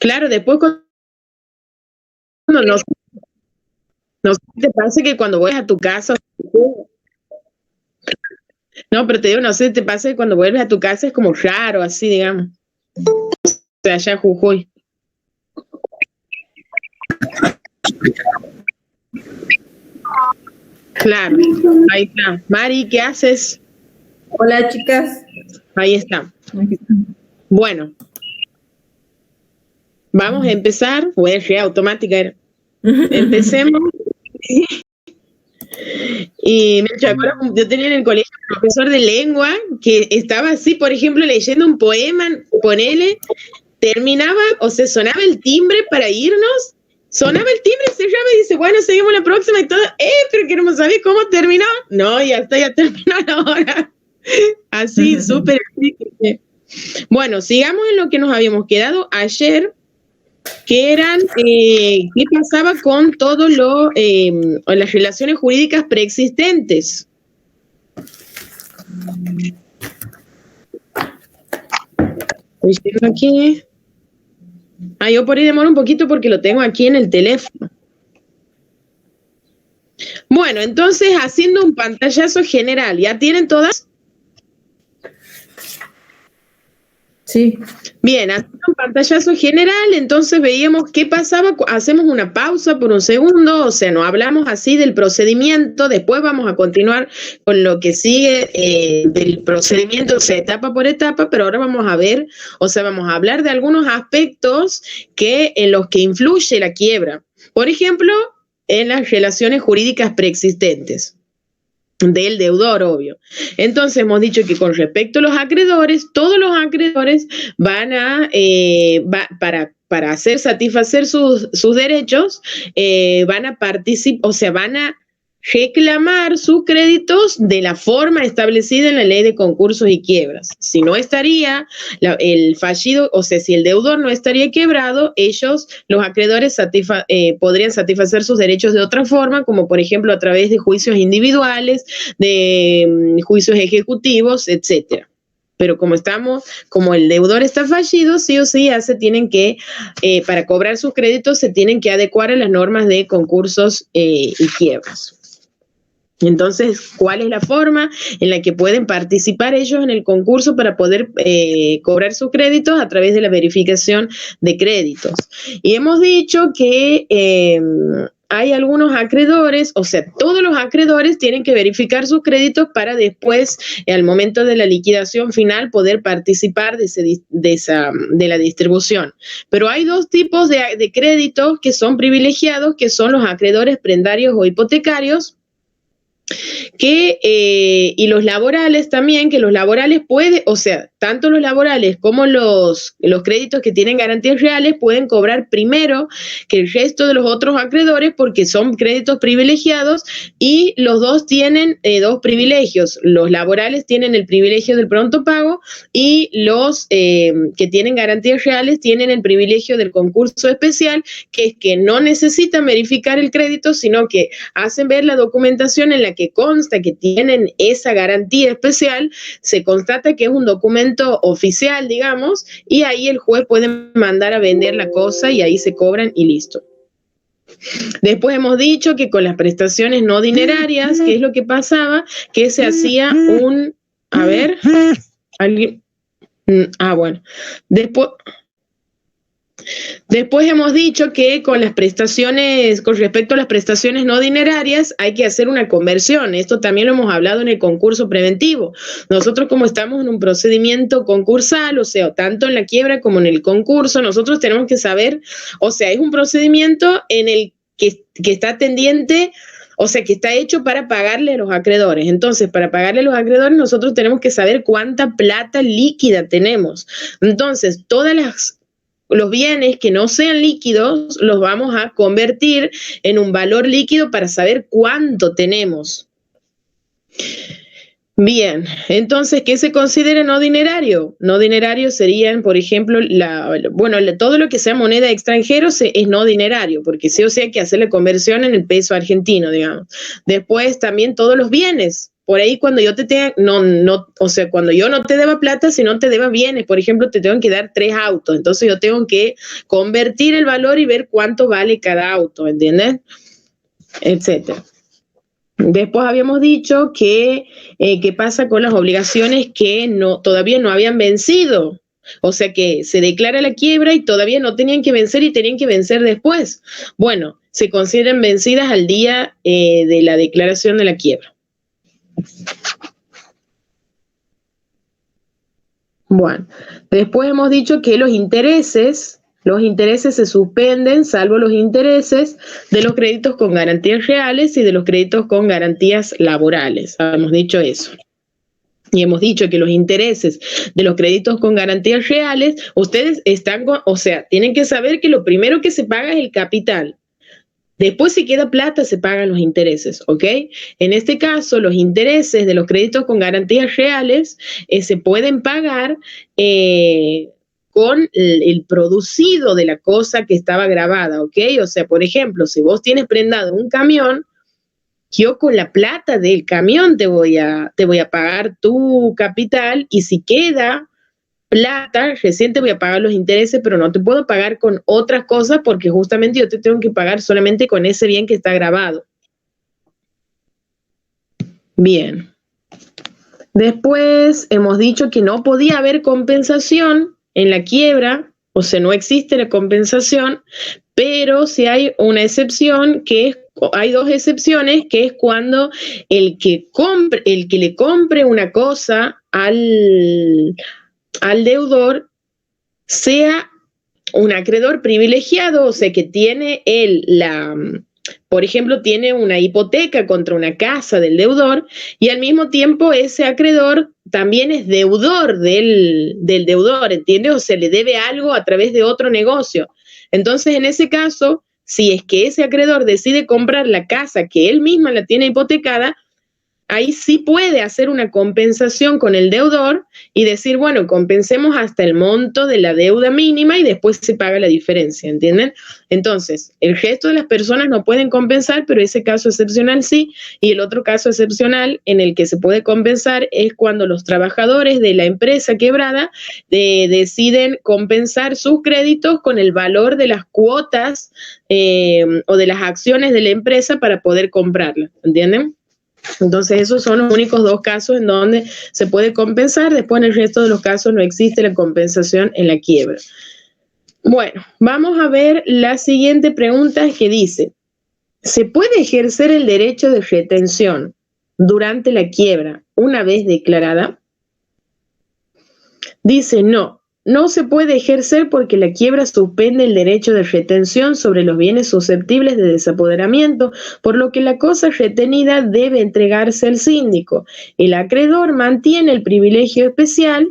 Claro, después cuando no sé si te pasa que cuando vuelves a tu casa, no, pero te digo, no sé si te pasa que cuando vuelves a tu casa es como raro, así, digamos. O sea, allá en Jujuy. Claro, ahí está. Mari, ¿qué haces? Hola, chicas. Ahí está. Bueno, vamos a empezar. Voy a ser automática. Empecemos. Y me acuerdo, yo tenía en el colegio un profesor de lengua que estaba así, por ejemplo, leyendo un poema, ponele, terminaba o se sonaba el timbre para irnos, sonaba el timbre, cerraba y dice, bueno, seguimos la próxima y todo, pero queremos saber cómo terminó. No, ya está, ya terminó la hora. Así, súper. Bueno, sigamos en lo que nos habíamos quedado ayer, que eran qué pasaba con todo lo las relaciones jurídicas preexistentes. Estoy viendo aquí. Yo por ahí demoro un poquito porque lo tengo aquí en el teléfono. Bueno, entonces haciendo un pantallazo general, ¿ya tienen todas? Sí. Bien, haciendo un pantallazo general, entonces veíamos qué pasaba, hacemos una pausa por un segundo, o sea, no hablamos así del procedimiento, después vamos a continuar con lo que sigue del procedimiento, o sea, etapa por etapa, pero ahora vamos a ver, o sea, vamos a hablar de algunos aspectos en los que influye la quiebra. Por ejemplo, en las relaciones jurídicas preexistentes del deudor, obvio. Entonces hemos dicho que con respecto a los acreedores, todos los acreedores van a, para hacer satisfacer sus derechos, van a participar, o sea, van a reclamar sus créditos de la forma establecida en la ley de concursos y quiebras. Si no estaría el fallido, o sea, si el deudor no estaría quebrado, ellos, los acreedores, podrían satisfacer sus derechos de otra forma, como por ejemplo a través de juicios individuales, de juicios ejecutivos, etcétera. Pero como el deudor está fallido, sí o sí tienen que, para cobrar sus créditos, se tienen que adecuar a las normas de concursos y quiebras. Entonces, ¿cuál es la forma en la que pueden participar ellos en el concurso para poder cobrar sus créditos? A través de la verificación de créditos. Y hemos dicho que hay algunos acreedores, o sea, todos los acreedores tienen que verificar sus créditos para después, al momento de la liquidación final, poder participar de la distribución. Pero hay dos tipos de créditos que son privilegiados, que son los acreedores prendarios o hipotecarios, y los laborales también, que los laborales o sea, tanto los laborales como los créditos que tienen garantías reales pueden cobrar primero que el resto de los otros acreedores porque son créditos privilegiados y los dos tienen dos privilegios. Los laborales tienen el privilegio del pronto pago y los que tienen garantías reales tienen el privilegio del concurso especial, que es que no necesitan verificar el crédito, sino que hacen ver la documentación en la que consta que tienen esa garantía especial, se constata que es un documento oficial, digamos, y ahí el juez puede mandar a vender la cosa y ahí se cobran y listo. Después hemos dicho que con las prestaciones no dinerarias, ¿qué es lo que pasaba? Que se hacía a ver, alguien, bueno, Después hemos dicho que con respecto a las prestaciones no dinerarias, hay que hacer una conversión. Esto también lo hemos hablado en el concurso preventivo. Nosotros, como estamos en un procedimiento concursal, o sea, tanto en la quiebra como en el concurso, nosotros tenemos que saber, o sea, es un procedimiento en el que está tendiente, o sea, que está hecho para pagarle a los acreedores. Entonces, para pagarle a los acreedores, nosotros tenemos que saber cuánta plata líquida tenemos. Entonces, los bienes que no sean líquidos los vamos a convertir en un valor líquido para saber cuánto tenemos. Bien, entonces, ¿qué se considera no dinerario? No dinerario serían, por ejemplo, todo lo que sea moneda extranjera es no dinerario, porque sí o sí hay que hacer la conversión en el peso argentino, digamos. Después también todos los bienes por ahí cuando yo te tenga, o sea, cuando yo no te deba plata, si no te deba bienes, por ejemplo, te tengo que dar 3 autos, entonces yo tengo que convertir el valor y ver cuánto vale cada auto, ¿entiendes? Etcétera. Después habíamos dicho que qué pasa con las obligaciones que todavía no habían vencido. O sea que se declara la quiebra y todavía no tenían que vencer y tenían que vencer después. Bueno, se consideran vencidas al día de la declaración de la quiebra. Bueno, después hemos dicho que los intereses se suspenden, salvo los intereses de los créditos con garantías reales y de los créditos con garantías laborales. Hemos dicho eso. Y hemos dicho que los intereses de los créditos con garantías reales, ustedes tienen que saber que lo primero que se paga es el capital. Después, si queda plata, se pagan los intereses, ¿ok? En este caso, los intereses de los créditos con garantías reales se pueden pagar con el producido de la cosa que estaba grabada, ¿ok? O sea, por ejemplo, si vos tienes prendado un camión, yo con la plata del camión te voy a pagar tu capital y si queda plata, recién te voy a pagar los intereses, pero no te puedo pagar con otras cosas porque justamente yo te tengo que pagar solamente con ese bien que está grabado. Bien. Después hemos dicho que no podía haber compensación en la quiebra, o sea, no existe la compensación, pero sí hay una excepción hay 2 excepciones, que es cuando el que le compre una cosa al deudor sea un acreedor privilegiado, o sea, que tiene por ejemplo, tiene una hipoteca contra una casa del deudor y al mismo tiempo ese acreedor también es deudor del deudor, ¿entiendes? O sea, le debe algo a través de otro negocio. Entonces, en ese caso, si es que ese acreedor decide comprar la casa que él mismo la tiene hipotecada, ahí sí puede hacer una compensación con el deudor y decir, bueno, compensemos hasta el monto de la deuda mínima y después se paga la diferencia, ¿entienden? Entonces, el resto de las personas no pueden compensar, pero ese caso excepcional sí, y el otro caso excepcional en el que se puede compensar es cuando los trabajadores de la empresa quebrada deciden compensar sus créditos con el valor de las cuotas o de las acciones de la empresa para poder comprarla, ¿entienden? Entonces, esos son los únicos 2 casos en donde se puede compensar. Después, en el resto de los casos, no existe la compensación en la quiebra. Bueno, vamos a ver la siguiente pregunta que dice, ¿se puede ejercer el derecho de retención durante la quiebra una vez declarada? Dice, no se puede ejercer porque la quiebra suspende el derecho de retención sobre los bienes susceptibles de desapoderamiento, por lo que la cosa retenida debe entregarse al síndico. El acreedor mantiene el privilegio especial,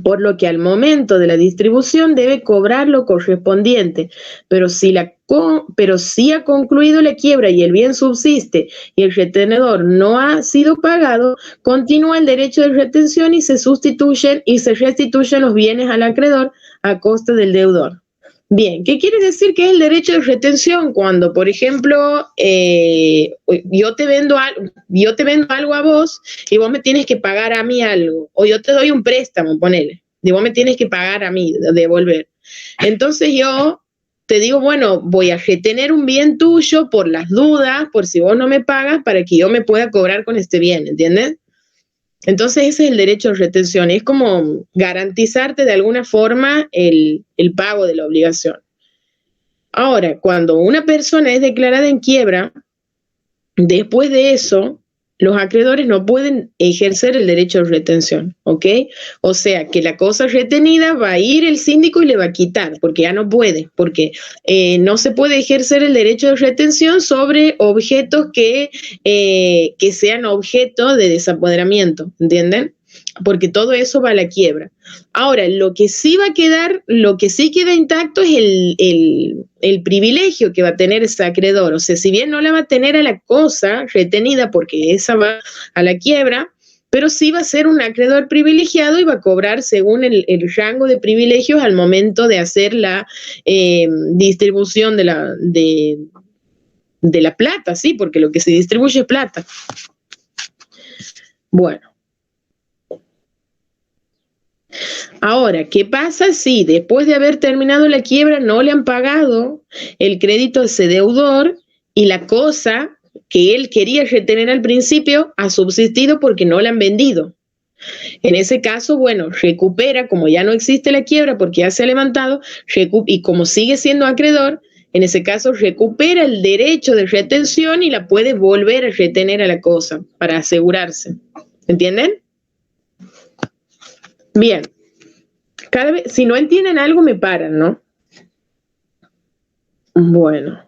por lo que al momento de la distribución debe cobrar lo correspondiente, pero si ha concluido la quiebra y el bien subsiste y el retenedor no ha sido pagado, continúa el derecho de retención y se restituyen los bienes al acreedor a costa del deudor. Bien, ¿qué quiere decir que es el derecho de retención? Cuando, por ejemplo, yo te vendo algo a vos y vos me tienes que pagar a mí algo, o yo te doy un préstamo, ponele, y vos me tienes que pagar a mí, devolver. Entonces yo te digo, bueno, voy a retener un bien tuyo por las dudas, por si vos no me pagas, para que yo me pueda cobrar con este bien, ¿entiendes? Entonces ese es el derecho de retención, es como garantizarte de alguna forma el pago de la obligación. Ahora, cuando una persona es declarada en quiebra, después de eso, los acreedores no pueden ejercer el derecho de retención, ¿ok? O sea, que la cosa retenida va a ir el síndico y le va a quitar, porque ya no puede, porque no se puede ejercer el derecho de retención sobre objetos que sean objeto de desapoderamiento, ¿entienden? Porque todo eso va a la quiebra. Ahora, lo que sí queda intacto es el privilegio que va a tener ese acreedor. O sea, si bien no la va a tener a la cosa retenida porque esa va a la quiebra, pero sí va a ser un acreedor privilegiado y va a cobrar según el rango de privilegios al momento de hacer la distribución de la plata, ¿sí? Porque lo que se distribuye es plata. Bueno. Ahora, ¿qué pasa si después de haber terminado la quiebra no le han pagado el crédito a ese deudor y la cosa que él quería retener al principio ha subsistido porque no la han vendido? En ese caso, bueno, recupera, como ya no existe la quiebra porque ya se ha levantado, y como sigue siendo acreedor, en ese caso recupera el derecho de retención y la puede volver a retener a la cosa para asegurarse. ¿Entienden? Bien. Cada vez, si no entienden algo, me paran, ¿no? Bueno.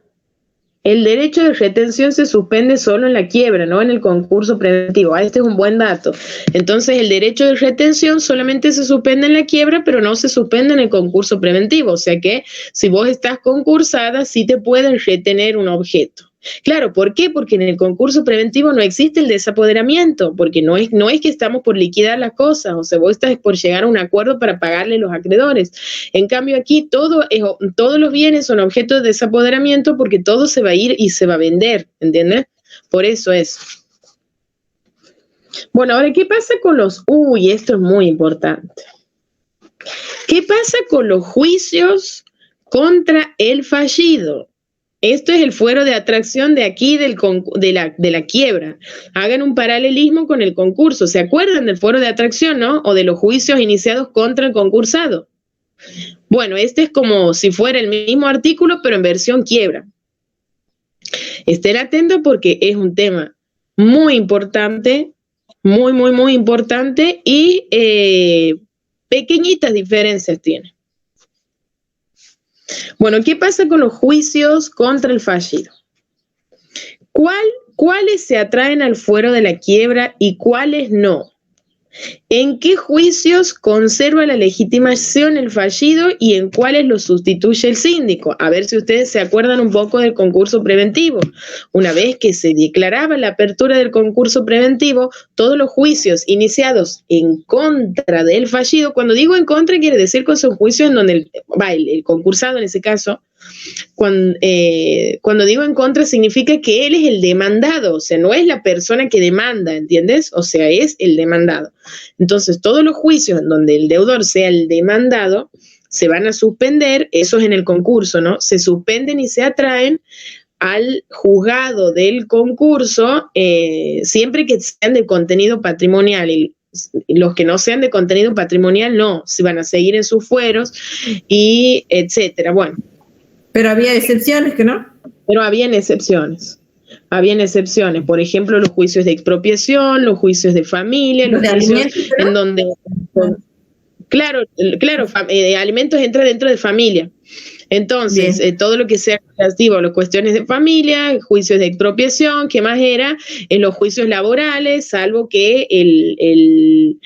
El derecho de retención se suspende solo en la quiebra, no en el concurso preventivo. Este es un buen dato. Entonces, el derecho de retención solamente se suspende en la quiebra, pero no se suspende en el concurso preventivo. O sea que si vos estás concursada, sí te pueden retener un objeto. Claro, ¿por qué? Porque en el concurso preventivo no existe el desapoderamiento, porque no es que estamos por liquidar las cosas, o sea, vos estás por llegar a un acuerdo para pagarle a los acreedores. En cambio, aquí todos los bienes son objetos de desapoderamiento porque todo se va a ir y se va a vender, ¿entiendes? Por eso es. Bueno, ahora, ¿qué pasa con los... Uy, esto es muy importante. ¿Qué pasa con los juicios contra el fallido? Esto es el fuero de atracción de aquí de la quiebra. Hagan un paralelismo con el concurso. ¿Se acuerdan del fuero de atracción, no? O de los juicios iniciados contra el concursado. Bueno, este es como si fuera el mismo artículo, pero en versión quiebra. Estén atentos porque es un tema muy importante, muy, muy, muy importante y pequeñitas diferencias tiene. Bueno, ¿qué pasa con los juicios contra el fallido? ¿Cuáles se atraen al fuero de la quiebra y cuáles no? ¿En qué juicios conserva la legitimación el fallido y en cuáles lo sustituye el síndico? A ver si ustedes se acuerdan un poco del concurso preventivo. Una vez que se declaraba la apertura del concurso preventivo, todos los juicios iniciados en contra del fallido, cuando digo en contra quiere decir que son juicios en donde el concursado en ese caso, cuando digo en contra significa que él es el demandado, o sea, no es la persona que demanda, ¿entiendes? O sea, es el demandado. Entonces, todos los juicios en donde el deudor sea el demandado se van a suspender, eso es en el concurso, ¿no? Se suspenden y se atraen al juzgado del concurso siempre que sean de contenido patrimonial y los que no sean de contenido patrimonial no, se van a seguir en sus fueros y etcétera. Bueno. Pero había excepciones, ¿que no? Pero habían excepciones. Habían excepciones, por ejemplo, los juicios de expropiación, los juicios de familia, los juicios en donde... Claro, alimentos entra dentro de familia. Entonces, todo lo que sea relativo a las cuestiones de familia, juicios de expropiación, ¿qué más era? En los juicios laborales, salvo que el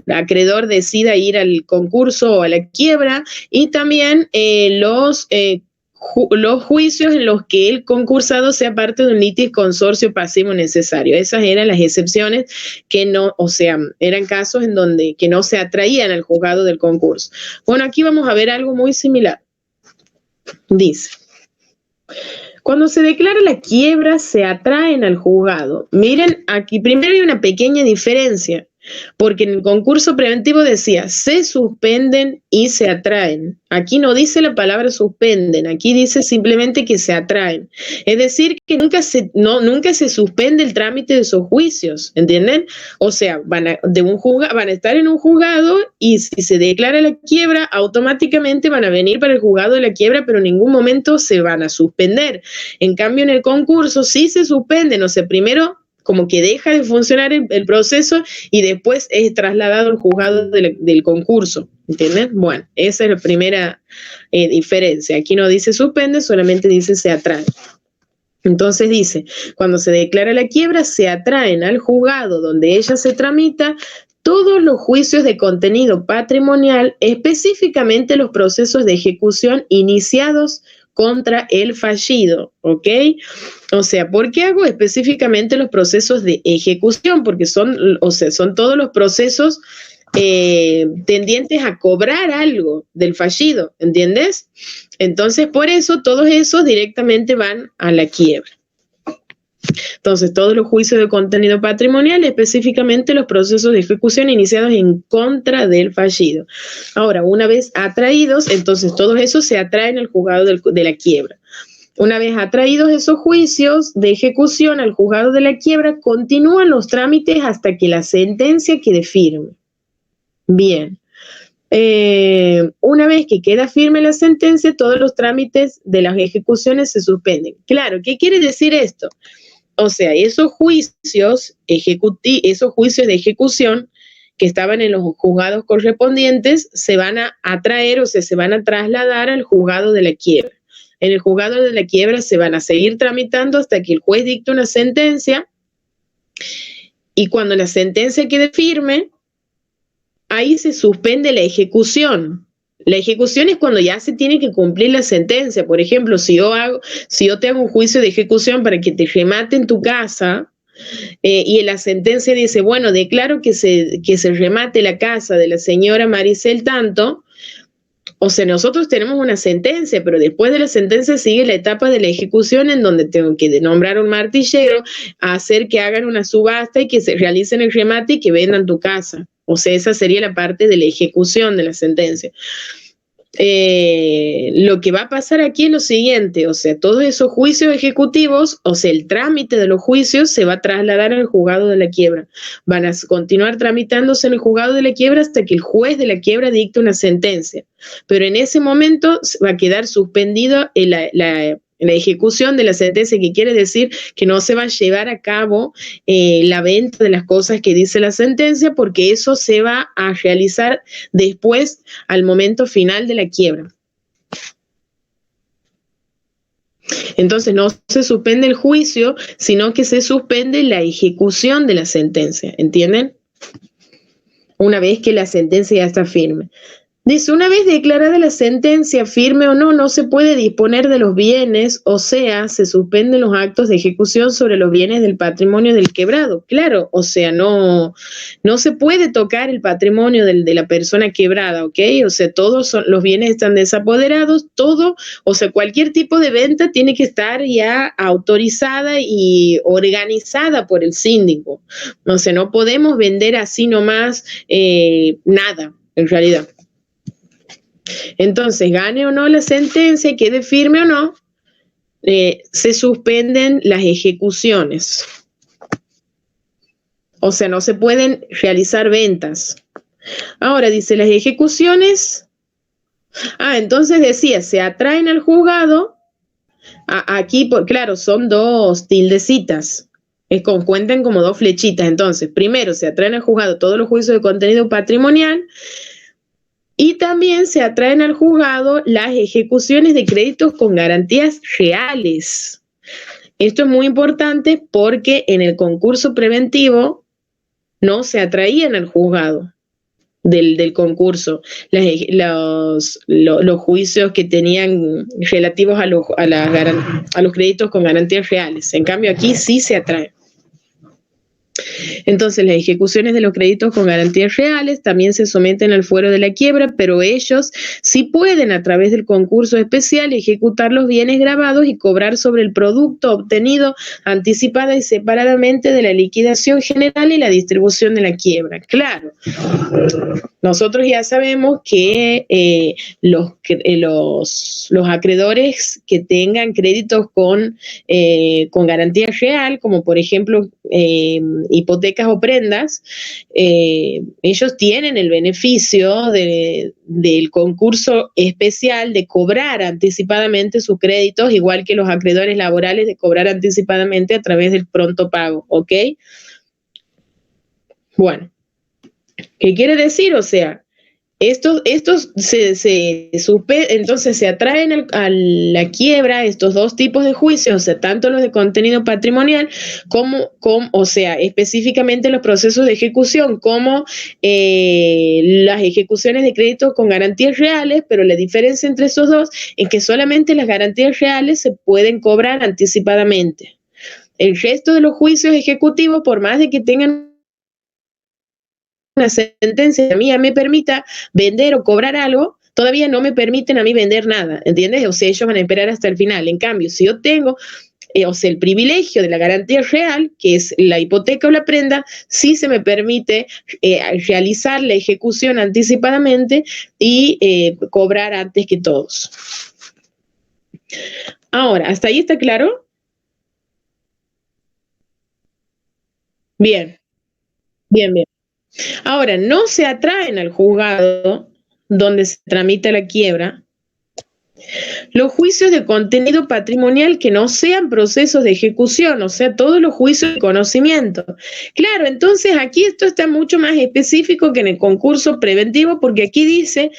acreedor decida ir al concurso o a la quiebra, y también los juicios en los que el concursado sea parte de un litis consorcio pasivo necesario. Esas eran las excepciones que no, o sea, eran casos en donde que no se atraían al juzgado del concurso. Bueno, aquí vamos a ver algo muy similar. Dice, cuando se declara la quiebra se atraen al juzgado. Miren, aquí primero hay una pequeña diferencia, porque en el concurso preventivo decía, se suspenden y se atraen. Aquí no dice la palabra suspenden, aquí dice simplemente que se atraen. Es decir, que nunca se suspende el trámite de esos juicios, ¿entienden? O sea, van a estar en un juzgado y si se declara la quiebra, automáticamente van a venir para el juzgado de la quiebra, pero en ningún momento se van a suspender. En cambio, en el concurso sí se suspenden, o sea, primero como que deja de funcionar el proceso y después es trasladado al juzgado del concurso, ¿entienden? Bueno, esa es la primera diferencia. Aquí no dice suspende, solamente dice se atrae. Entonces dice, cuando se declara la quiebra, se atraen al juzgado donde ella se tramita todos los juicios de contenido patrimonial, específicamente los procesos de ejecución iniciados contra el fallido, ¿ok? O sea, ¿por qué hago específicamente los procesos de ejecución? Porque son todos los procesos tendientes a cobrar algo del fallido, ¿entiendes? Entonces, por eso, todos esos directamente van a la quiebra. Entonces, todos los juicios de contenido patrimonial, específicamente los procesos de ejecución iniciados en contra del fallido. Ahora, una vez atraídos, entonces todos esos se atraen al juzgado de la quiebra. Una vez atraídos esos juicios de ejecución al juzgado de la quiebra, continúan los trámites hasta que la sentencia quede firme. Bien. Una vez que queda firme la sentencia, todos los trámites de las ejecuciones se suspenden. Claro, ¿qué quiere decir esto? O sea, esos juicios de ejecución que estaban en los juzgados correspondientes se van a atraer, o sea, se van a trasladar al juzgado de la quiebra. En el juzgado de la quiebra se van a seguir tramitando hasta que el juez dicte una sentencia, y cuando la sentencia quede firme, ahí se suspende la ejecución. La ejecución es cuando ya se tiene que cumplir la sentencia. Por ejemplo, si yo te hago un juicio de ejecución para que te rematen tu casa, y en la sentencia dice, bueno, declaro que se remate la casa de la señora Maricel tanto. O sea, nosotros tenemos una sentencia, pero después de la sentencia sigue la etapa de la ejecución, en donde tengo que nombrar un martillero, hacer que hagan una subasta y que se realicen el remate y que vendan tu casa. O sea, esa sería la parte de la ejecución de la sentencia. Lo que va a pasar aquí es lo siguiente, o sea, todos esos juicios ejecutivos, o sea, el trámite de los juicios se va a trasladar al juzgado de la quiebra. Van a continuar tramitándose en el juzgado de la quiebra hasta que el juez de la quiebra dicte una sentencia. Pero en ese momento va a quedar suspendido la ejecución de la sentencia, que quiere decir que no se va a llevar a cabo la venta de las cosas que dice la sentencia, porque eso se va a realizar después, al momento final de la quiebra. Entonces no se suspende el juicio, sino que se suspende la ejecución de la sentencia, ¿entienden? Una vez que la sentencia ya está firme. Dice, una vez declarada la sentencia, firme o no, no se puede disponer de los bienes, o sea, se suspenden los actos de ejecución sobre los bienes del patrimonio del quebrado. Claro, o sea, no se puede tocar el patrimonio de la persona quebrada, ¿ok? O sea, los bienes están desapoderados, todo, o sea, cualquier tipo de venta tiene que estar ya autorizada y organizada por el síndico. O sea, no podemos vender así nomás nada, en realidad. Entonces, gane o no la sentencia, quede firme o no, se suspenden las ejecuciones. O sea, no se pueden realizar ventas. Ahora dice, las ejecuciones, entonces decía, se atraen al juzgado, aquí, claro, son dos tildecitas, cuentan como dos flechitas. Entonces, primero se atraen al juzgado todos los juicios de contenido patrimonial, y también se atraen al juzgado las ejecuciones de créditos con garantías reales. Esto es muy importante porque en el concurso preventivo no se atraían al juzgado del concurso los juicios que tenían relativos a los créditos con garantías reales. En cambio, aquí sí se atraen. Entonces, las ejecuciones de los créditos con garantías reales también se someten al fuero de la quiebra, pero ellos sí pueden, a través del concurso especial, ejecutar los bienes grabados y cobrar sobre el producto obtenido anticipada y separadamente de la liquidación general y la distribución de la quiebra. Claro, nosotros ya sabemos que los acreedores que tengan créditos con garantía real, como por ejemplo hipotecas o prendas, ellos tienen el beneficio del concurso especial de cobrar anticipadamente sus créditos, igual que los acreedores laborales de cobrar anticipadamente a través del pronto pago, ¿ok? Bueno, ¿qué quiere decir? O sea, estos entonces se atraen a la quiebra estos dos tipos de juicios, o sea, tanto los de contenido patrimonial como o sea, específicamente los procesos de ejecución, como las ejecuciones de créditos con garantías reales, pero la diferencia entre esos dos es que solamente las garantías reales se pueden cobrar anticipadamente. El resto de los juicios ejecutivos, por más de que tengan una sentencia a mí me permita vender o cobrar algo, todavía no me permiten a mí vender nada, ¿entiendes? O sea, ellos van a esperar hasta el final. En cambio, si yo tengo o sea, el privilegio de la garantía real, que es la hipoteca o la prenda, sí se me permite realizar la ejecución anticipadamente y cobrar antes que todos. Ahora, ¿hasta ahí está claro? Bien, bien, bien. Ahora, no se atraen al juzgado donde se tramita la quiebra los juicios de contenido patrimonial que no sean procesos de ejecución, o sea, todos los juicios de conocimiento. Claro, entonces aquí esto está mucho más específico que en el concurso preventivo, porque aquí dice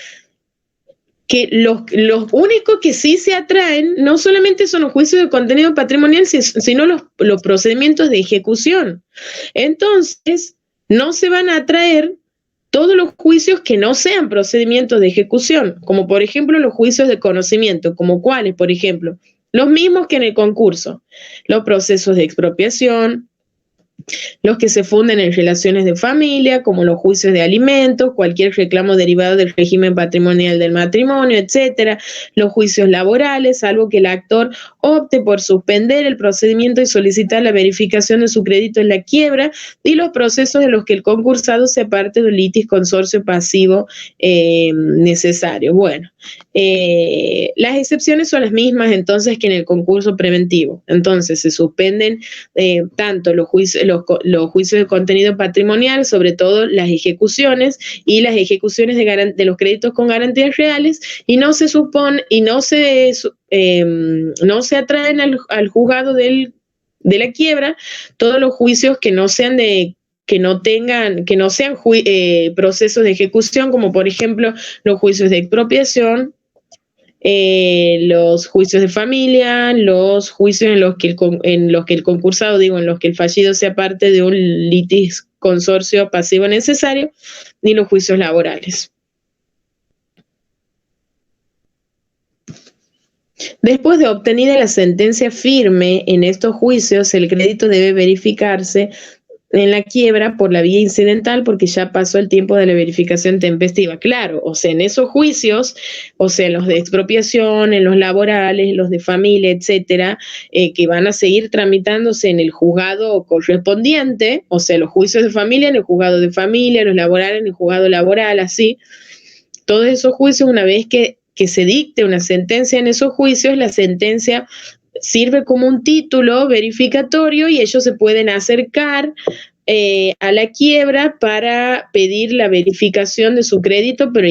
que los únicos que sí se atraen no solamente son los juicios de contenido patrimonial, sino los procedimientos de ejecución. Entonces, no se van a atraer todos los juicios que no sean procedimientos de ejecución, como por ejemplo los juicios de conocimiento, como cuáles, por ejemplo, los mismos que en el concurso, los procesos de expropiación, los que se funden en relaciones de familia, como los juicios de alimentos, cualquier reclamo derivado del régimen patrimonial del matrimonio, etcétera, los juicios laborales, salvo que el actor opte por suspender el procedimiento y solicitar la verificación de su crédito en la quiebra, y los procesos en los que el concursado sea parte de un litis consorcio pasivo necesario. Bueno, las excepciones son las mismas entonces que en el concurso preventivo. Entonces se suspenden tanto los juicios de contenido patrimonial, sobre todo las ejecuciones y las ejecuciones de los créditos con garantías reales, y no se supone y no se atraen al juzgado de la quiebra todos los juicios que no sean procesos de ejecución, como por ejemplo los juicios de expropiación, los juicios de familia, los juicios en los que el concursado, en los que el fallido sea parte de un litis consorcio pasivo necesario, ni los juicios laborales. Después de obtenida la sentencia firme en estos juicios, el crédito debe verificarse en la quiebra por la vía incidental, porque ya pasó el tiempo de la verificación tempestiva. Claro, o sea, en esos juicios, o sea, en los de expropiación, en los laborales, los de familia, etcétera, que van a seguir tramitándose en el juzgado correspondiente, o sea, los juicios de familia en el juzgado de familia, los laborales en el juzgado laboral, así. Todos esos juicios, una vez que se dicte una sentencia en esos juicios, la sentencia sirve como un título verificatorio y ellos se pueden acercar a la quiebra para pedir la verificación de su crédito, pero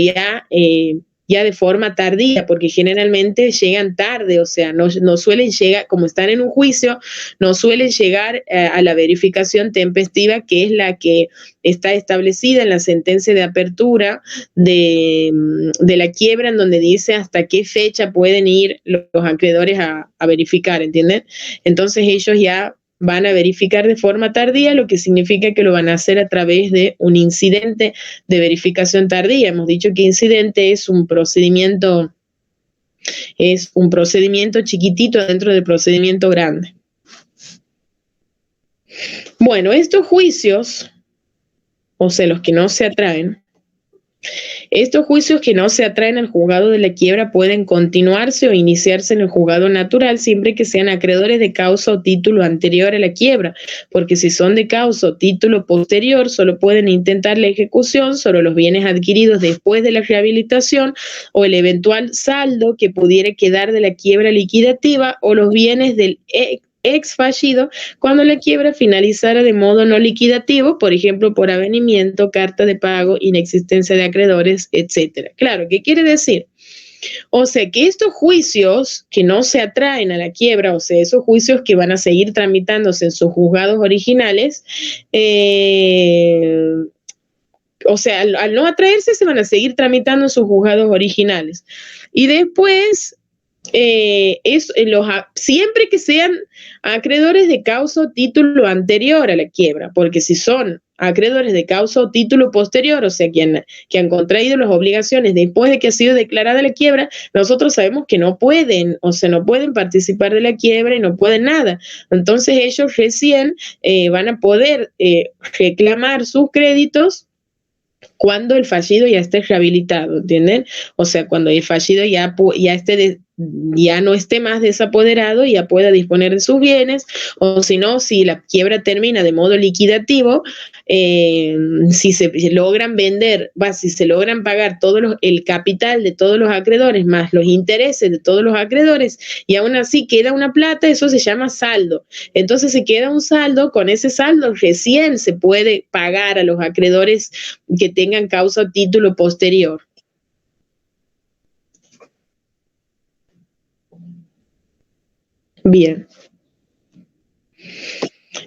ya de forma tardía, porque generalmente llegan tarde, o sea, no suelen llegar, como están en un juicio, no suelen llegar a la verificación tempestiva, que es la que está establecida en la sentencia de apertura de la quiebra, en donde dice hasta qué fecha pueden ir los acreedores a verificar, ¿entienden? Entonces ellos ya van a verificar de forma tardía, lo que significa que lo van a hacer a través de un incidente de verificación tardía. Hemos dicho que incidente es un procedimiento chiquitito dentro del procedimiento grande. Bueno, estos juicios, o sea, los que no se atraen, estos juicios que no se atraen al juzgado de la quiebra pueden continuarse o iniciarse en el juzgado natural siempre que sean acreedores de causa o título anterior a la quiebra, porque si son de causa o título posterior, solo pueden intentar la ejecución sobre los bienes adquiridos después de la rehabilitación o el eventual saldo que pudiera quedar de la quiebra liquidativa o los bienes del ex fallido cuando la quiebra finalizara de modo no liquidativo, por ejemplo, por avenimiento, carta de pago, inexistencia de acreedores, etcétera. Claro, ¿qué quiere decir? O sea, que estos juicios que no se atraen a la quiebra, o sea, esos juicios que van a seguir tramitándose en sus juzgados originales, o sea, al no atraerse se van a seguir tramitando en sus juzgados originales. Y después siempre que sean acreedores de causa o título anterior a la quiebra, porque si son acreedores de causa o título posterior, o sea, que han contraído las obligaciones después de que ha sido declarada la quiebra, nosotros sabemos que no pueden, o sea, no pueden participar de la quiebra y no pueden nada. Entonces ellos recién van a poder reclamar sus créditos cuando el fallido ya esté rehabilitado, ¿entienden? O sea, cuando el fallido ya esté ya no esté más desapoderado y ya pueda disponer de sus bienes, o si no, si la quiebra termina de modo liquidativo, si se logran vender, si se logran pagar el capital de todos los acreedores más los intereses de todos los acreedores y aún así queda una plata, eso se llama saldo. Entonces se queda un saldo, con ese saldo recién se puede pagar a los acreedores que tengan causa o título posterior. Bien.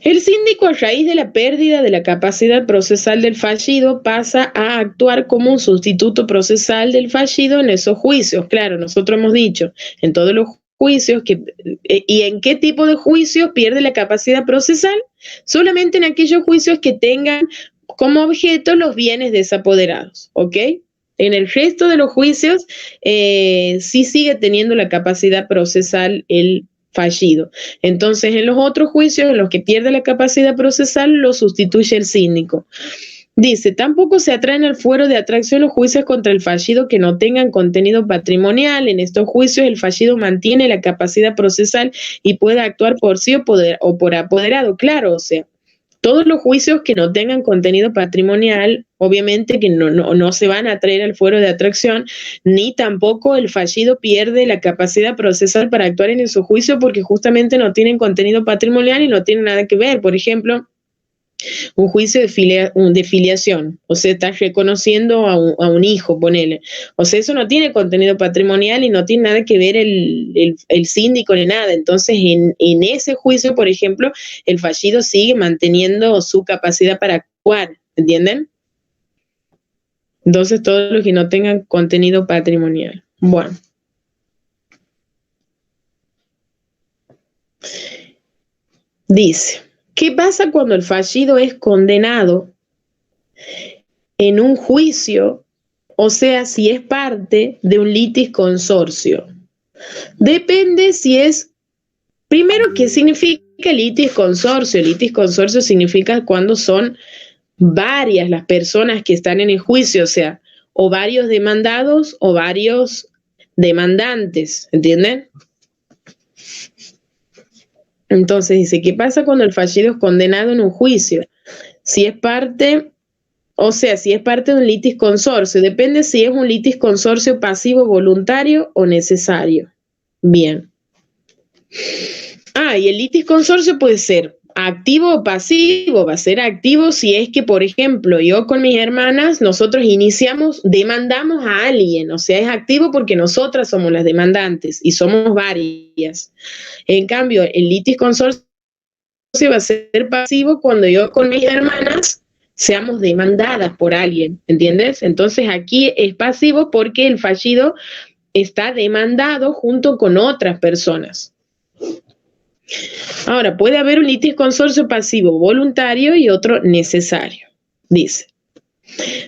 El síndico, a raíz de la pérdida de la capacidad procesal del fallido, pasa a actuar como un sustituto procesal del fallido en esos juicios. Claro, nosotros hemos dicho, en todos los juicios, ¿y en qué tipo de juicios pierde la capacidad procesal? Solamente en aquellos juicios que tengan como objeto los bienes desapoderados, ¿ok? En el resto de los juicios sí sigue teniendo la capacidad procesal el fallido. Entonces, en los otros juicios en los que pierde la capacidad procesal, lo sustituye el síndico. Dice, tampoco se atraen al fuero de atracción los juicios contra el fallido que no tengan contenido patrimonial. En estos juicios, el fallido mantiene la capacidad procesal y puede actuar por sí o por apoderado. Claro, o sea, todos los juicios que no tengan contenido patrimonial, obviamente que no se van a traer al fuero de atracción, ni tampoco el fallido pierde la capacidad procesal para actuar en esos juicios porque justamente no tienen contenido patrimonial y no tienen nada que ver. Por ejemplo, un juicio de filiación, o sea, estás reconociendo a un hijo, ponele. O sea, eso no tiene contenido patrimonial y no tiene nada que ver el síndico ni nada. Entonces, en ese juicio, por ejemplo, el fallido sigue manteniendo su capacidad para actuar, ¿entienden? Entonces, todos los que no tengan contenido patrimonial. Bueno. Dice, ¿qué pasa cuando el fallido es condenado en un juicio, o sea, si es parte de un litis consorcio? Depende si es, primero, ¿qué significa litis consorcio? Litis consorcio significa cuando son varias las personas que están en el juicio, o sea, o varios demandados o varios demandantes, ¿entienden? Entonces dice, ¿qué pasa cuando el fallido es condenado en un juicio? Si es parte, o sea, si es parte de un litis consorcio, depende si es un litis consorcio pasivo, voluntario o necesario. Bien. Y el litis consorcio puede ser activo o pasivo. Va a ser activo si es que, por ejemplo, yo con mis hermanas, nosotros demandamos a alguien, o sea, es activo porque nosotras somos las demandantes y somos varias. En cambio, el litis consorcio va a ser pasivo cuando yo con mis hermanas seamos demandadas por alguien, ¿entiendes? Entonces aquí es pasivo porque el fallido está demandado junto con otras personas. Ahora, puede haber un litis consorcio pasivo voluntario y otro necesario. Dice,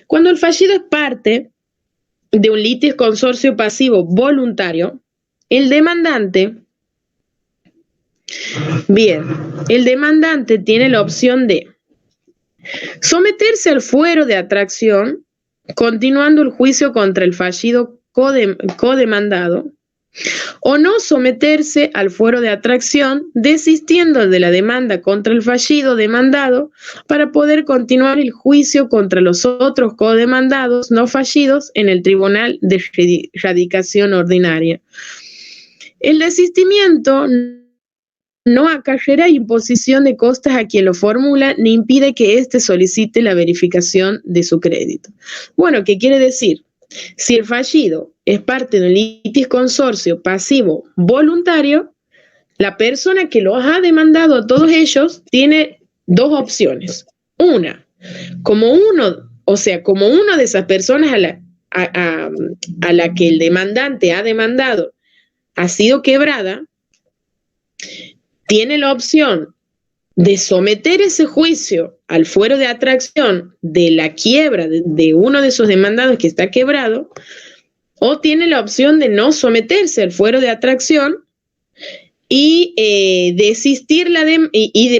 cuando el fallido es parte de un litis consorcio pasivo voluntario, el demandante tiene la opción de someterse al fuero de atracción, continuando el juicio contra el fallido codemandado, o no someterse al fuero de atracción, desistiendo de la demanda contra el fallido demandado para poder continuar el juicio contra los otros codemandados no fallidos en el Tribunal de Radicación Ordinaria. El desistimiento no acarrea imposición de costas a quien lo formula, ni impide que éste solicite la verificación de su crédito. Bueno, ¿qué quiere decir? Si el fallido es parte de un litis consorcio pasivo voluntario, la persona que los ha demandado a todos ellos tiene dos opciones. Una, como uno de esas personas a la que el demandante ha demandado ha sido quebrada, tiene la opción de someter ese juicio al fuero de atracción de la quiebra de uno de esos demandados que está quebrado, o tiene la opción de no someterse al fuero de atracción y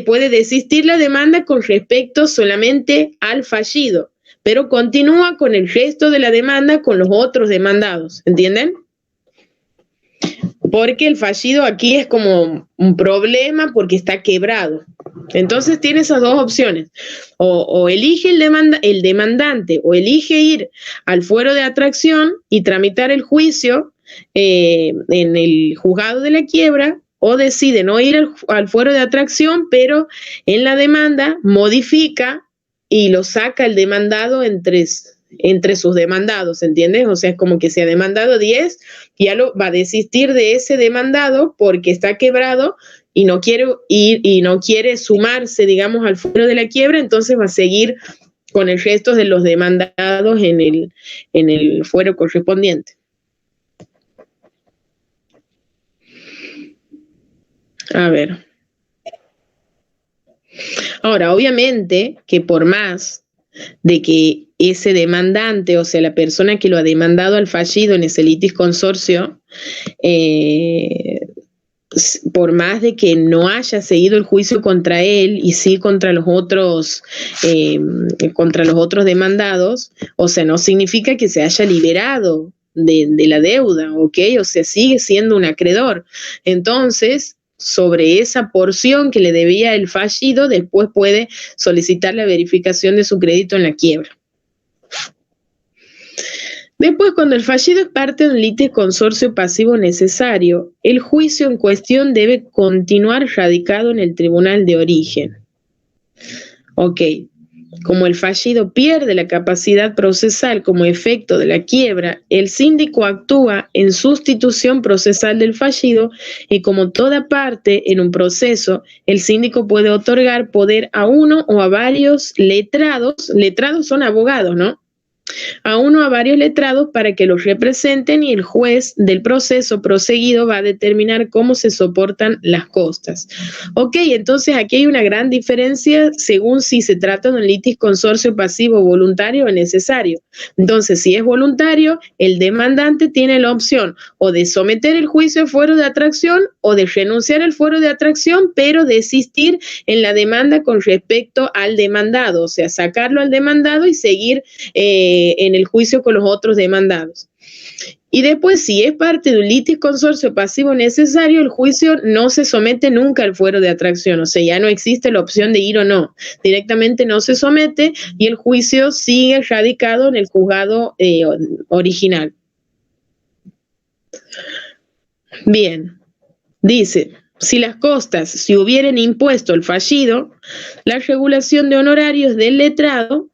puede desistir la demanda con respecto solamente al fallido, pero continúa con el resto de la demanda con los otros demandados, ¿entienden? porque el fallido aquí es como un problema porque está quebrado. Entonces tiene esas dos opciones. O elige el demandante, o elige ir al fuero de atracción y tramitar el juicio en el juzgado de la quiebra, o decide no ir al fuero de atracción, pero en la demanda modifica y lo saca el demandado entre sus demandados, ¿entiendes? O sea, es como que se ha demandado 10, ya lo va a desistir de ese demandado porque está quebrado y no quiere ir y no quiere sumarse, digamos, al fuero de la quiebra, entonces va a seguir con el resto de los demandados en el fuero correspondiente. A ver. Ahora, obviamente que por más de que ese demandante, o sea, la persona que lo ha demandado al fallido en ese litis consorcio, por más de que no haya seguido el juicio contra él y sí contra los otros demandados, o sea, no significa que se haya liberado de la deuda, ¿ok? O sea, sigue siendo un acreedor. Entonces, sobre esa porción que le debía el fallido, después puede solicitar la verificación de su crédito en la quiebra. Después, cuando el fallido es parte de un litis consorcio pasivo necesario, el juicio en cuestión debe continuar radicado en el tribunal de origen. Ok, como el fallido pierde la capacidad procesal como efecto de la quiebra, el síndico actúa en sustitución procesal del fallido y como toda parte en un proceso, el síndico puede otorgar poder a uno o a varios letrados son abogados, ¿no? A uno o a varios letrados para que los representen y el juez del proceso proseguido va a determinar cómo se soportan las costas. Ok, entonces aquí hay una gran diferencia según si se trata de un litis consorcio pasivo voluntario o necesario. Entonces, si es voluntario, el demandante tiene la opción o de someter el juicio al fuero de atracción o de renunciar al fuero de atracción, pero desistir en la demanda con respecto al demandado, o sea, sacarlo al demandado y seguir en el juicio con los otros demandados. Y después, si es parte de un litis consorcio pasivo necesario, el juicio no se somete nunca al fuero de atracción, o sea, ya no existe la opción de ir o no, directamente no se somete y el juicio sigue radicado en el juzgado original. Bien, dice, si las costas se hubieran impuesto el fallido, la regulación de honorarios del letrado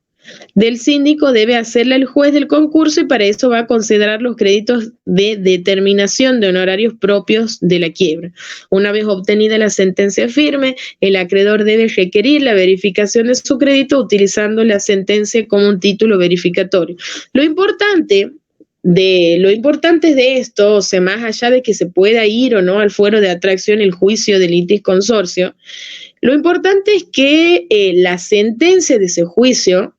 del síndico debe hacerla el juez del concurso y para eso va a considerar los créditos de determinación de honorarios propios de la quiebra. Una vez obtenida la sentencia firme, el acreedor debe requerir la verificación de su crédito utilizando la sentencia como un título verificatorio. Lo importante de esto, o sea, más allá de que se pueda ir o no al fuero de atracción el juicio del litis consorcio, lo importante es que la sentencia de ese juicio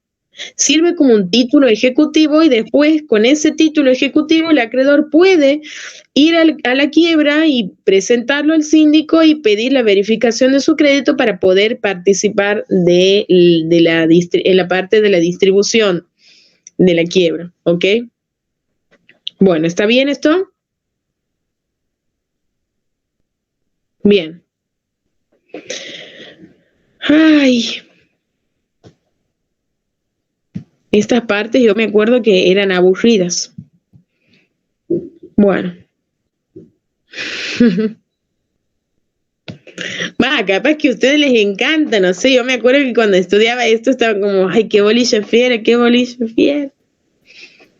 sirve como un título ejecutivo y después con ese título ejecutivo el acreedor puede ir a la quiebra y presentarlo al síndico y pedir la verificación de su crédito para poder participar en la parte de la distribución de la quiebra, ¿ok? Bueno, ¿está bien esto? Bien. Ay. Estas partes yo me acuerdo que eran aburridas. Bueno. Va, capaz que a ustedes les encanta, no sé, yo me acuerdo que cuando estudiaba esto estaba como, ay, qué bolilla fiera, qué bolilla fiera.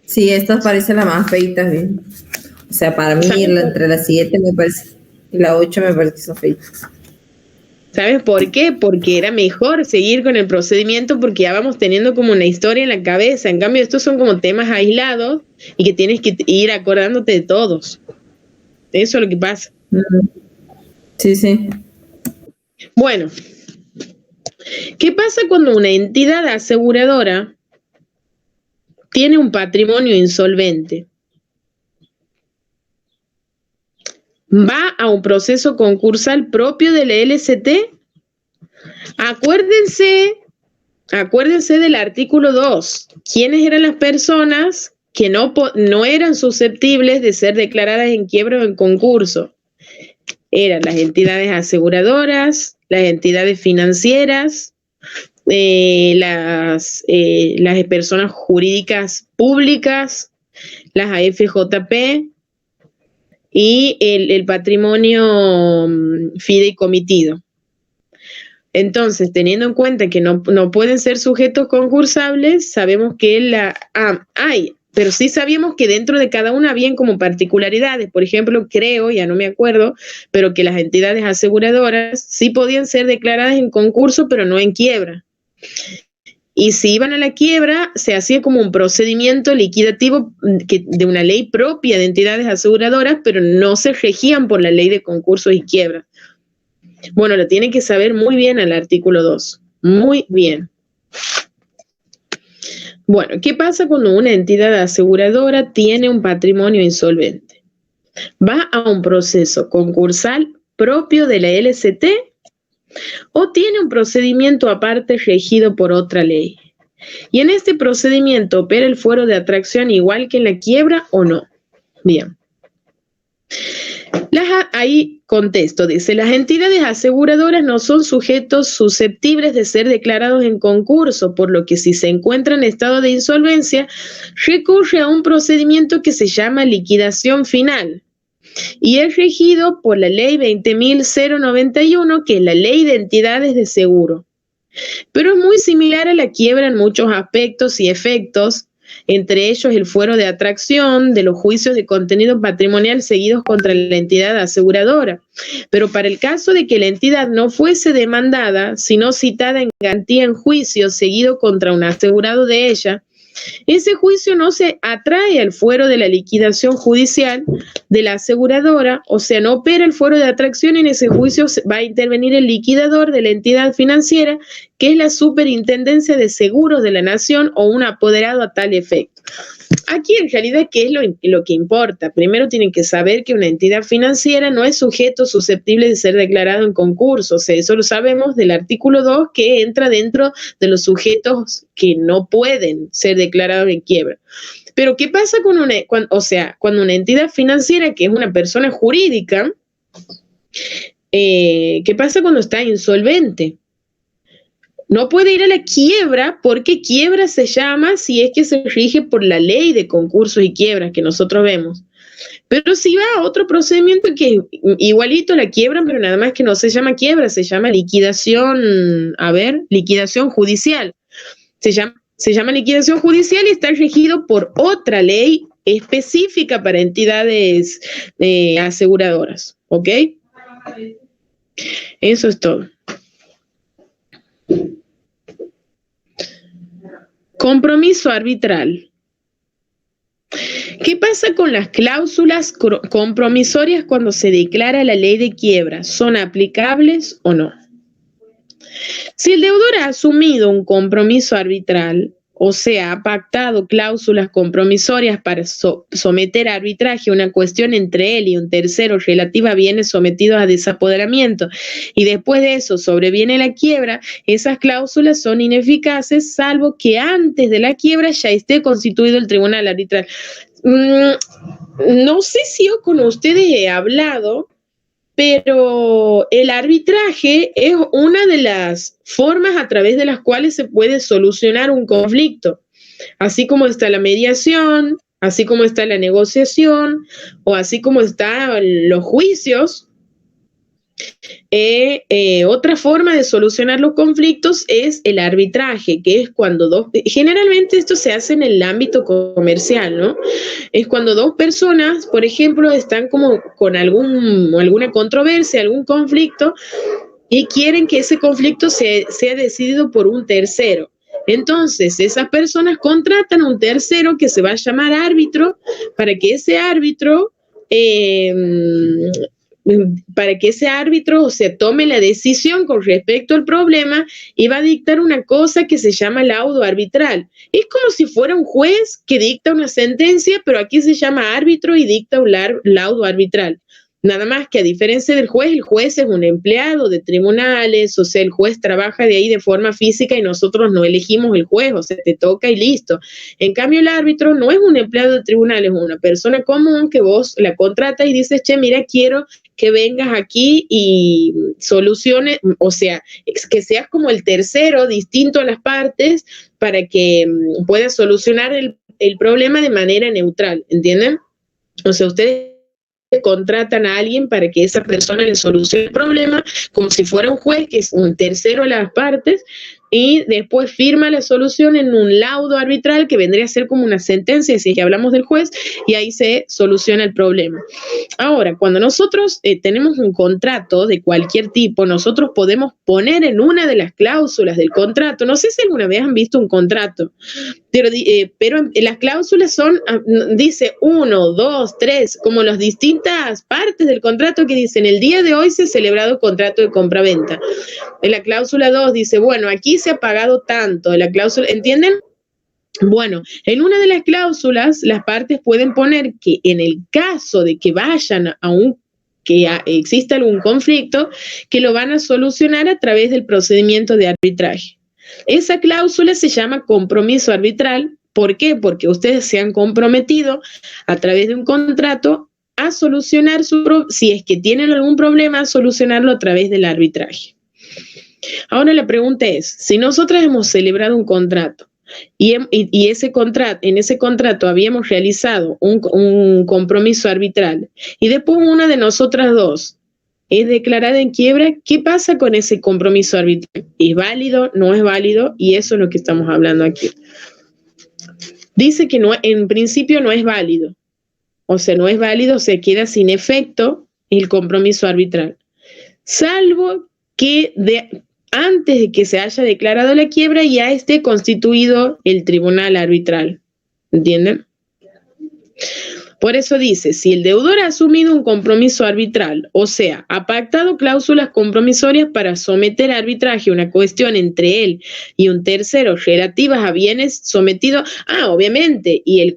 Sí, esta parece la más feita, bien. O sea, para mí entre las 7 me parece y la 8 me parece que son feitas. ¿Sabes por qué? Porque era mejor seguir con el procedimiento porque ya vamos teniendo como una historia en la cabeza. En cambio, estos son como temas aislados y que tienes que ir acordándote de todos. Eso es lo que pasa. Sí, sí. Bueno, ¿qué pasa cuando una entidad aseguradora tiene un patrimonio insolvente? Va a un proceso concursal propio de la LCT. Acuérdense del artículo 2. ¿Quiénes eran las personas que no eran susceptibles de ser declaradas en quiebra o en concurso. Eran las entidades aseguradoras, las entidades financieras, las personas jurídicas públicas, las AFJP y el patrimonio fideicomitido. Entonces, teniendo en cuenta que no pueden ser sujetos concursables, sabemos que pero sí sabíamos que dentro de cada una habían como particularidades. Por ejemplo, creo, ya no me acuerdo, pero que las entidades aseguradoras sí podían ser declaradas en concurso, pero no en quiebra. Y si iban a la quiebra, se hacía como un procedimiento liquidativo de una ley propia de entidades aseguradoras, pero no se regían por la ley de concursos y quiebras. Bueno, lo tienen que saber muy bien al artículo 2. Muy bien. Bueno, ¿qué pasa cuando una entidad aseguradora tiene un patrimonio insolvente? ¿Va a un proceso concursal propio de la LCT o tiene un procedimiento aparte regido por otra ley? Y en este procedimiento, ¿opera el fuero de atracción igual que en la quiebra o no? Bien. Ahí contesto, dice, las entidades aseguradoras no son sujetos susceptibles de ser declarados en concurso, por lo que si se encuentra en estado de insolvencia, recurre a un procedimiento que se llama liquidación final y es regido por la ley 20.091, que es la ley de entidades de seguro. Pero es muy similar a la quiebra en muchos aspectos y efectos, entre ellos el fuero de atracción de los juicios de contenido patrimonial seguidos contra la entidad aseguradora. Pero para el caso de que la entidad no fuese demandada, sino citada en garantía en juicio seguido contra un asegurado de ella, ese juicio no se atrae al fuero de la liquidación judicial de la aseguradora, o sea, no opera el fuero de atracción. En ese juicio va a intervenir el liquidador de la entidad financiera, que es la Superintendencia de Seguros de la Nación o un apoderado a tal efecto. Aquí en realidad, ¿qué es lo que importa? Primero tienen que saber que una entidad financiera no es sujeto susceptible de ser declarado en concurso. O sea, eso lo sabemos del artículo 2, que entra dentro de los sujetos que no pueden ser declarados en quiebra. Pero ¿qué pasa cuando una entidad financiera, que es una persona jurídica, qué pasa cuando está insolvente? No puede ir a la quiebra, porque quiebra se llama si es que se rige por la ley de concursos y quiebras que nosotros vemos. Pero si va a otro procedimiento que es igualito a la quiebra, pero nada más que no se llama quiebra, se llama liquidación judicial. Se llama liquidación judicial y está regido por otra ley específica para entidades aseguradoras. ¿Ok? Eso es todo. Compromiso arbitral. ¿Qué pasa con las cláusulas compromisorias cuando se declara la ley de quiebra? ¿Son aplicables o no? Si el deudor ha asumido un compromiso arbitral, o sea, ha pactado cláusulas compromisorias para someter a arbitraje una cuestión entre él y un tercero relativa a bienes sometidos a desapoderamiento, y después de eso sobreviene la quiebra, esas cláusulas son ineficaces, salvo que antes de la quiebra ya esté constituido el tribunal arbitral. No sé si yo con ustedes he hablado, pero el arbitraje es una de las formas a través de las cuales se puede solucionar un conflicto. Así como está la mediación, así como está la negociación, o así como están los juicios. Otra forma de solucionar los conflictos es el arbitraje, que es cuando generalmente esto se hace en el ámbito comercial, ¿no? Es cuando dos personas, por ejemplo, están como con alguna controversia, algún conflicto, y quieren que ese conflicto sea decidido por un tercero. Entonces, esas personas contratan a un tercero que se va a llamar árbitro, para que ese árbitro tome la decisión con respecto al problema y va a dictar una cosa que se llama laudo arbitral. Es como si fuera un juez que dicta una sentencia, pero aquí se llama árbitro y dicta un laudo arbitral. Nada más que a diferencia del juez, el juez es un empleado de tribunales, o sea, el juez trabaja de ahí de forma física y nosotros no elegimos el juez, o sea, te toca y listo. En cambio, el árbitro no es un empleado de tribunales, es una persona común que vos la contratas y dices, che, mira, quiero que vengas aquí y solucione, o sea, que seas como el tercero distinto a las partes para que puedas solucionar el problema de manera neutral, ¿entienden? O sea, ustedes contratan a alguien para que esa persona le solucione el problema, como si fuera un juez que es un tercero de las partes, y después firma la solución en un laudo arbitral que vendría a ser como una sentencia, si es que hablamos del juez, y ahí se soluciona el problema. Ahora, cuando nosotros tenemos un contrato de cualquier tipo, nosotros podemos poner en una de las cláusulas del contrato, no sé si alguna vez han visto un contrato, pero las cláusulas son, dice 1, 2, 3, como las distintas partes del contrato que dicen, el día de hoy se ha celebrado contrato de compra-venta. En la cláusula 2 dice, bueno, aquí se ha pagado tanto. En la cláusula, ¿entienden? Bueno, en una de las cláusulas, las partes pueden poner que en el caso de que vayan a exista algún conflicto, que lo van a solucionar a través del procedimiento de arbitraje. Esa cláusula se llama compromiso arbitral. ¿Por qué? Porque ustedes se han comprometido a través de un contrato a solucionar si es que tienen algún problema, a solucionarlo a través del arbitraje. Ahora la pregunta es, si nosotros hemos celebrado un contrato y en ese contrato habíamos realizado un compromiso arbitral y después una de nosotras dos es declarada en quiebra, ¿qué pasa con ese compromiso arbitral? ¿Es válido? ¿No es válido? Y eso es lo que estamos hablando aquí. Dice que no, en principio no es válido. O sea, no es válido, se queda sin efecto el compromiso arbitral. Salvo que antes de que se haya declarado la quiebra ya esté constituido el tribunal arbitral. ¿Entienden? Por eso dice, si el deudor ha asumido un compromiso arbitral, o sea, ha pactado cláusulas compromisorias para someter a arbitraje una cuestión entre él y un tercero relativas a bienes sometidos, obviamente, y el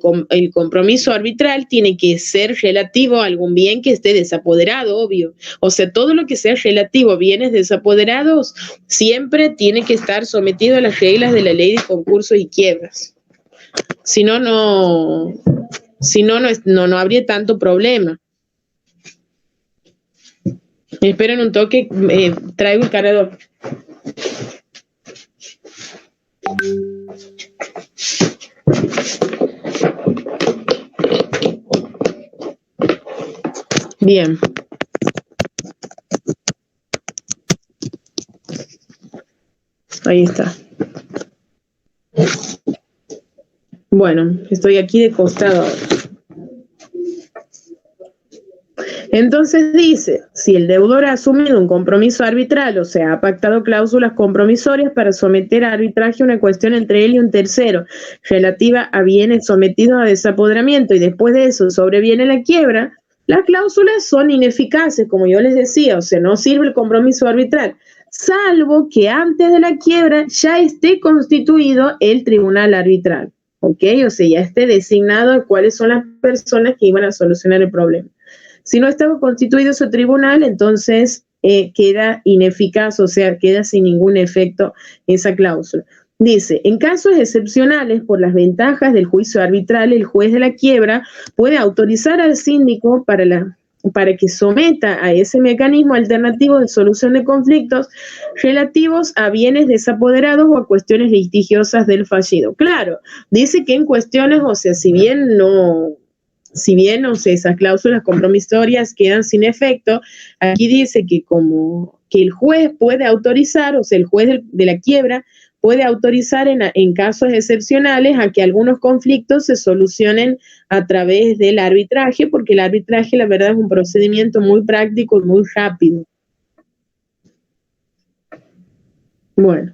compromiso arbitral tiene que ser relativo a algún bien que esté desapoderado, obvio. O sea, todo lo que sea relativo a bienes desapoderados siempre tiene que estar sometido a las reglas de la ley de concursos y quiebras. Si no, no habría tanto problema. Esperen un toque, traigo el cargador. Bien. Ahí está. Bueno, estoy aquí de costado ahora. Entonces dice, si el deudor ha asumido un compromiso arbitral, o sea, ha pactado cláusulas compromisorias para someter a arbitraje una cuestión entre él y un tercero relativa a bienes sometidos a desapoderamiento y después de eso sobreviene la quiebra, las cláusulas son ineficaces, como yo les decía, o sea, no sirve el compromiso arbitral, salvo que antes de la quiebra ya esté constituido el tribunal arbitral, ¿ok? O sea, ya esté designado cuáles son las personas que iban a solucionar el problema. Si no estaba constituido ese tribunal, entonces queda ineficaz, o sea, queda sin ningún efecto esa cláusula. Dice, en casos excepcionales por las ventajas del juicio arbitral, el juez de la quiebra puede autorizar al síndico para que someta a ese mecanismo alternativo de solución de conflictos relativos a bienes desapoderados o a cuestiones litigiosas del fallido. Claro, dice que en cuestiones, o sea, si bien, o sea, esas cláusulas compromisorias quedan sin efecto, aquí dice que como que el juez puede autorizar, o sea, el juez de la quiebra puede autorizar en casos excepcionales a que algunos conflictos se solucionen a través del arbitraje, porque el arbitraje, la verdad, es un procedimiento muy práctico y muy rápido. Bueno.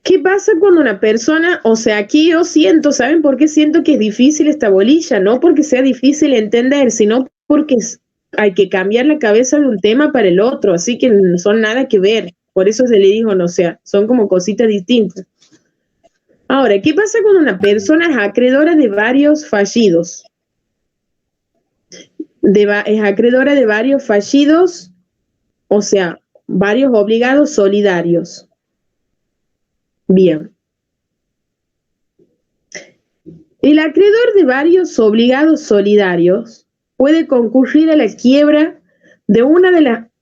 ¿Qué pasa cuando una persona, o sea, aquí yo siento, ¿saben por qué siento que es difícil esta bolilla? No porque sea difícil entender, sino porque hay que cambiar la cabeza de un tema para el otro, así que no son nada que ver. Por eso se le dijo, no, o sea, son como cositas distintas. Ahora, ¿qué pasa cuando una persona es acreedora de varios fallidos? es acreedora de varios fallidos, o sea, varios obligados solidarios. Bien. El acreedor de varios obligados solidarios puede concurrir a la quiebra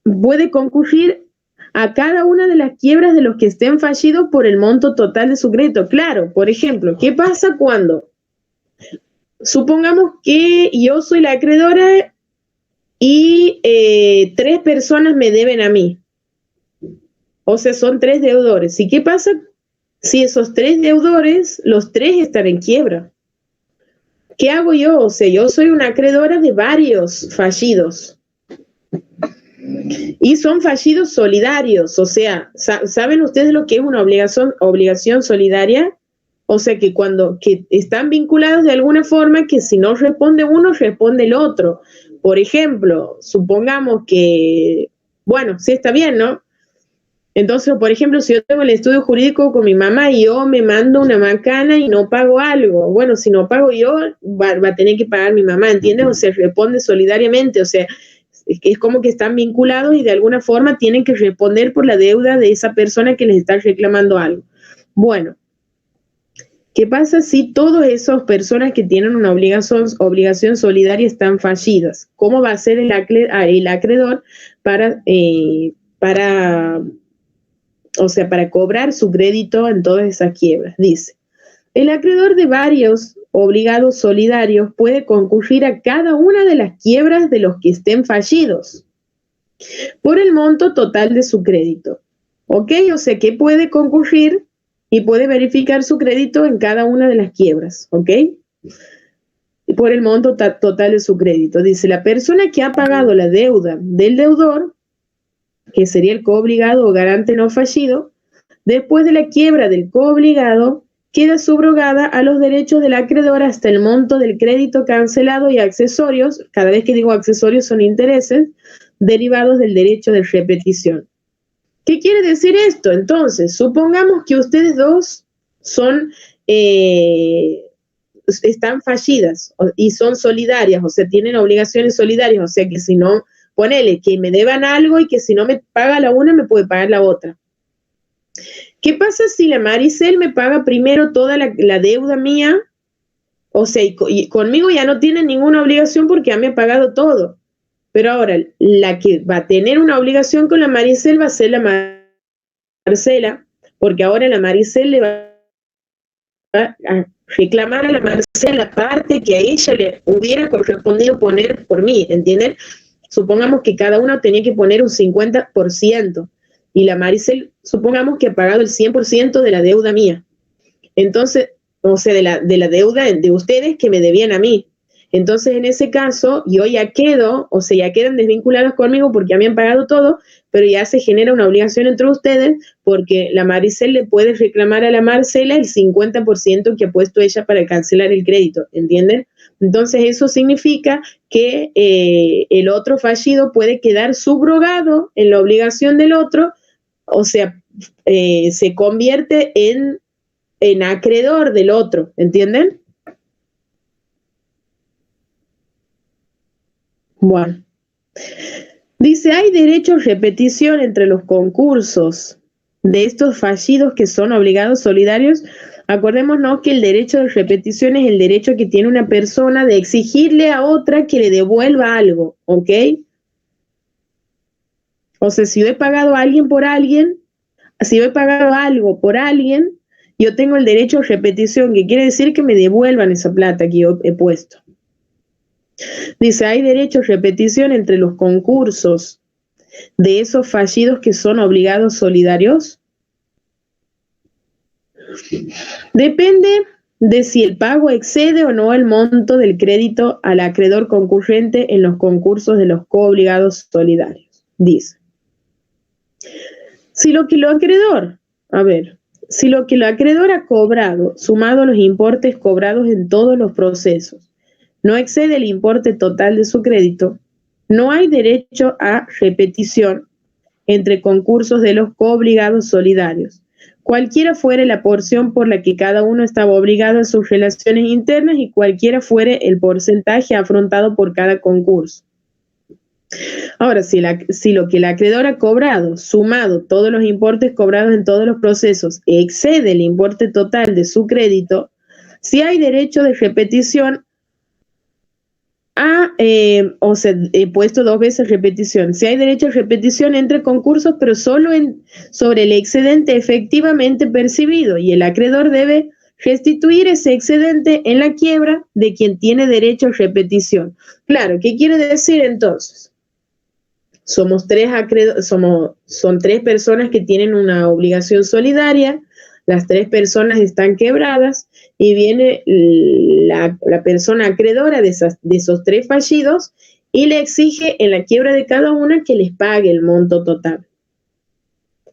puede concurrir a cada una de las quiebras de los que estén fallidos por el monto total de su crédito. Claro, por ejemplo, ¿qué pasa cuando? Supongamos que yo soy la acreedora y 3 personas me deben a mí. O sea, son 3 deudores. ¿Y qué pasa si esos 3 deudores, los 3 están en quiebra? ¿Qué hago yo? O sea, yo soy una acreedora de varios fallidos. Y son fallidos solidarios. O sea, ¿saben ustedes lo que es una obligación solidaria? O sea, que están vinculados de alguna forma, que si no responde uno, responde el otro. Por ejemplo, supongamos que, bueno, sí está bien, ¿no? Entonces, por ejemplo, si yo tengo el estudio jurídico con mi mamá y yo me mando una macana y no pago algo, bueno, si no pago yo, va a tener que pagar mi mamá, ¿entiendes? O sea, responde solidariamente, o sea, es como que están vinculados y de alguna forma tienen que responder por la deuda de esa persona que les está reclamando algo. Bueno, ¿qué pasa si todas esas personas que tienen una obligación solidaria están fallidas? ¿Cómo va a ser el acreedor para cobrar su crédito en todas esas quiebras? Dice, el acreedor de varios obligados solidarios puede concurrir a cada una de las quiebras de los que estén fallidos por el monto total de su crédito. ¿Ok? O sea que puede concurrir y puede verificar su crédito en cada una de las quiebras. ¿Ok? Por el monto total de su crédito. Dice, la persona que ha pagado la deuda del deudor, que sería el coobligado o garante no fallido, después de la quiebra del coobligado, queda subrogada a los derechos del acreedor hasta el monto del crédito cancelado y accesorios, cada vez que digo accesorios son intereses, derivados del derecho de repetición. ¿Qué quiere decir esto? Entonces, supongamos que ustedes dos están fallidas y son solidarias, o sea, tienen obligaciones solidarias, o sea que si no, ponele que me deban algo y que si no me paga la una, me puede pagar la otra. ¿Qué pasa si la Maricel me paga primero toda la deuda mía? O sea, y conmigo ya no tiene ninguna obligación porque ya me ha pagado todo. Pero ahora, la que va a tener una obligación con la Maricel va a ser la Marcela, porque ahora la Maricel le va a reclamar a la Marcela la parte que a ella le hubiera correspondido poner por mí, ¿entienden? Supongamos que cada uno tenía que poner un 50%. Y la Maricel, supongamos que ha pagado el 100% de la deuda mía. Entonces, o sea, de la deuda de ustedes que me debían a mí. Entonces, en ese caso, yo ya quedan desvinculados conmigo porque ya me han pagado todo, pero ya se genera una obligación entre ustedes porque la Maricel le puede reclamar a la Marcela el 50% que ha puesto ella para cancelar el crédito, ¿entienden? Entonces, eso significa que el otro fallido puede quedar subrogado en la obligación del otro, o sea, se convierte en acreedor del otro, ¿entienden? Bueno, dice, hay derecho a repetición entre los concursos de estos fallidos que son obligados solidarios. Acordémonos que el derecho de repetición es el derecho que tiene una persona de exigirle a otra que le devuelva algo, ¿ok? O sea, si yo he pagado a alguien por alguien, si yo he pagado algo por alguien, yo tengo el derecho a repetición, que quiere decir que me devuelvan esa plata que yo he puesto. Dice, hay derecho a repetición entre los concursos de esos fallidos que son obligados solidarios. Depende de si el pago excede o no el monto del crédito al acreedor concurrente en los concursos de los coobligados solidarios. Dice, si lo que el acreedor ha cobrado, sumado los importes cobrados en todos los procesos, no excede el importe total de su crédito, no hay derecho a repetición entre concursos de los coobligados solidarios, cualquiera fuere la porción por la que cada uno estaba obligado en sus relaciones internas y cualquiera fuere el porcentaje afrontado por cada concurso. Ahora, si lo que el acreedor ha cobrado, sumado todos los importes cobrados en todos los procesos, excede el importe total de su crédito, si hay derecho de repetición he puesto 2 veces repetición. Si hay derecho a repetición entre concursos, pero solo sobre el excedente efectivamente percibido, y el acreedor debe restituir ese excedente en la quiebra de quien tiene derecho a repetición. Claro, ¿qué quiere decir entonces? Son 3 personas que tienen una obligación solidaria, las 3 personas están quebradas y viene la persona acreedora de esos 3 fallidos y le exige en la quiebra de cada una que les pague el monto total.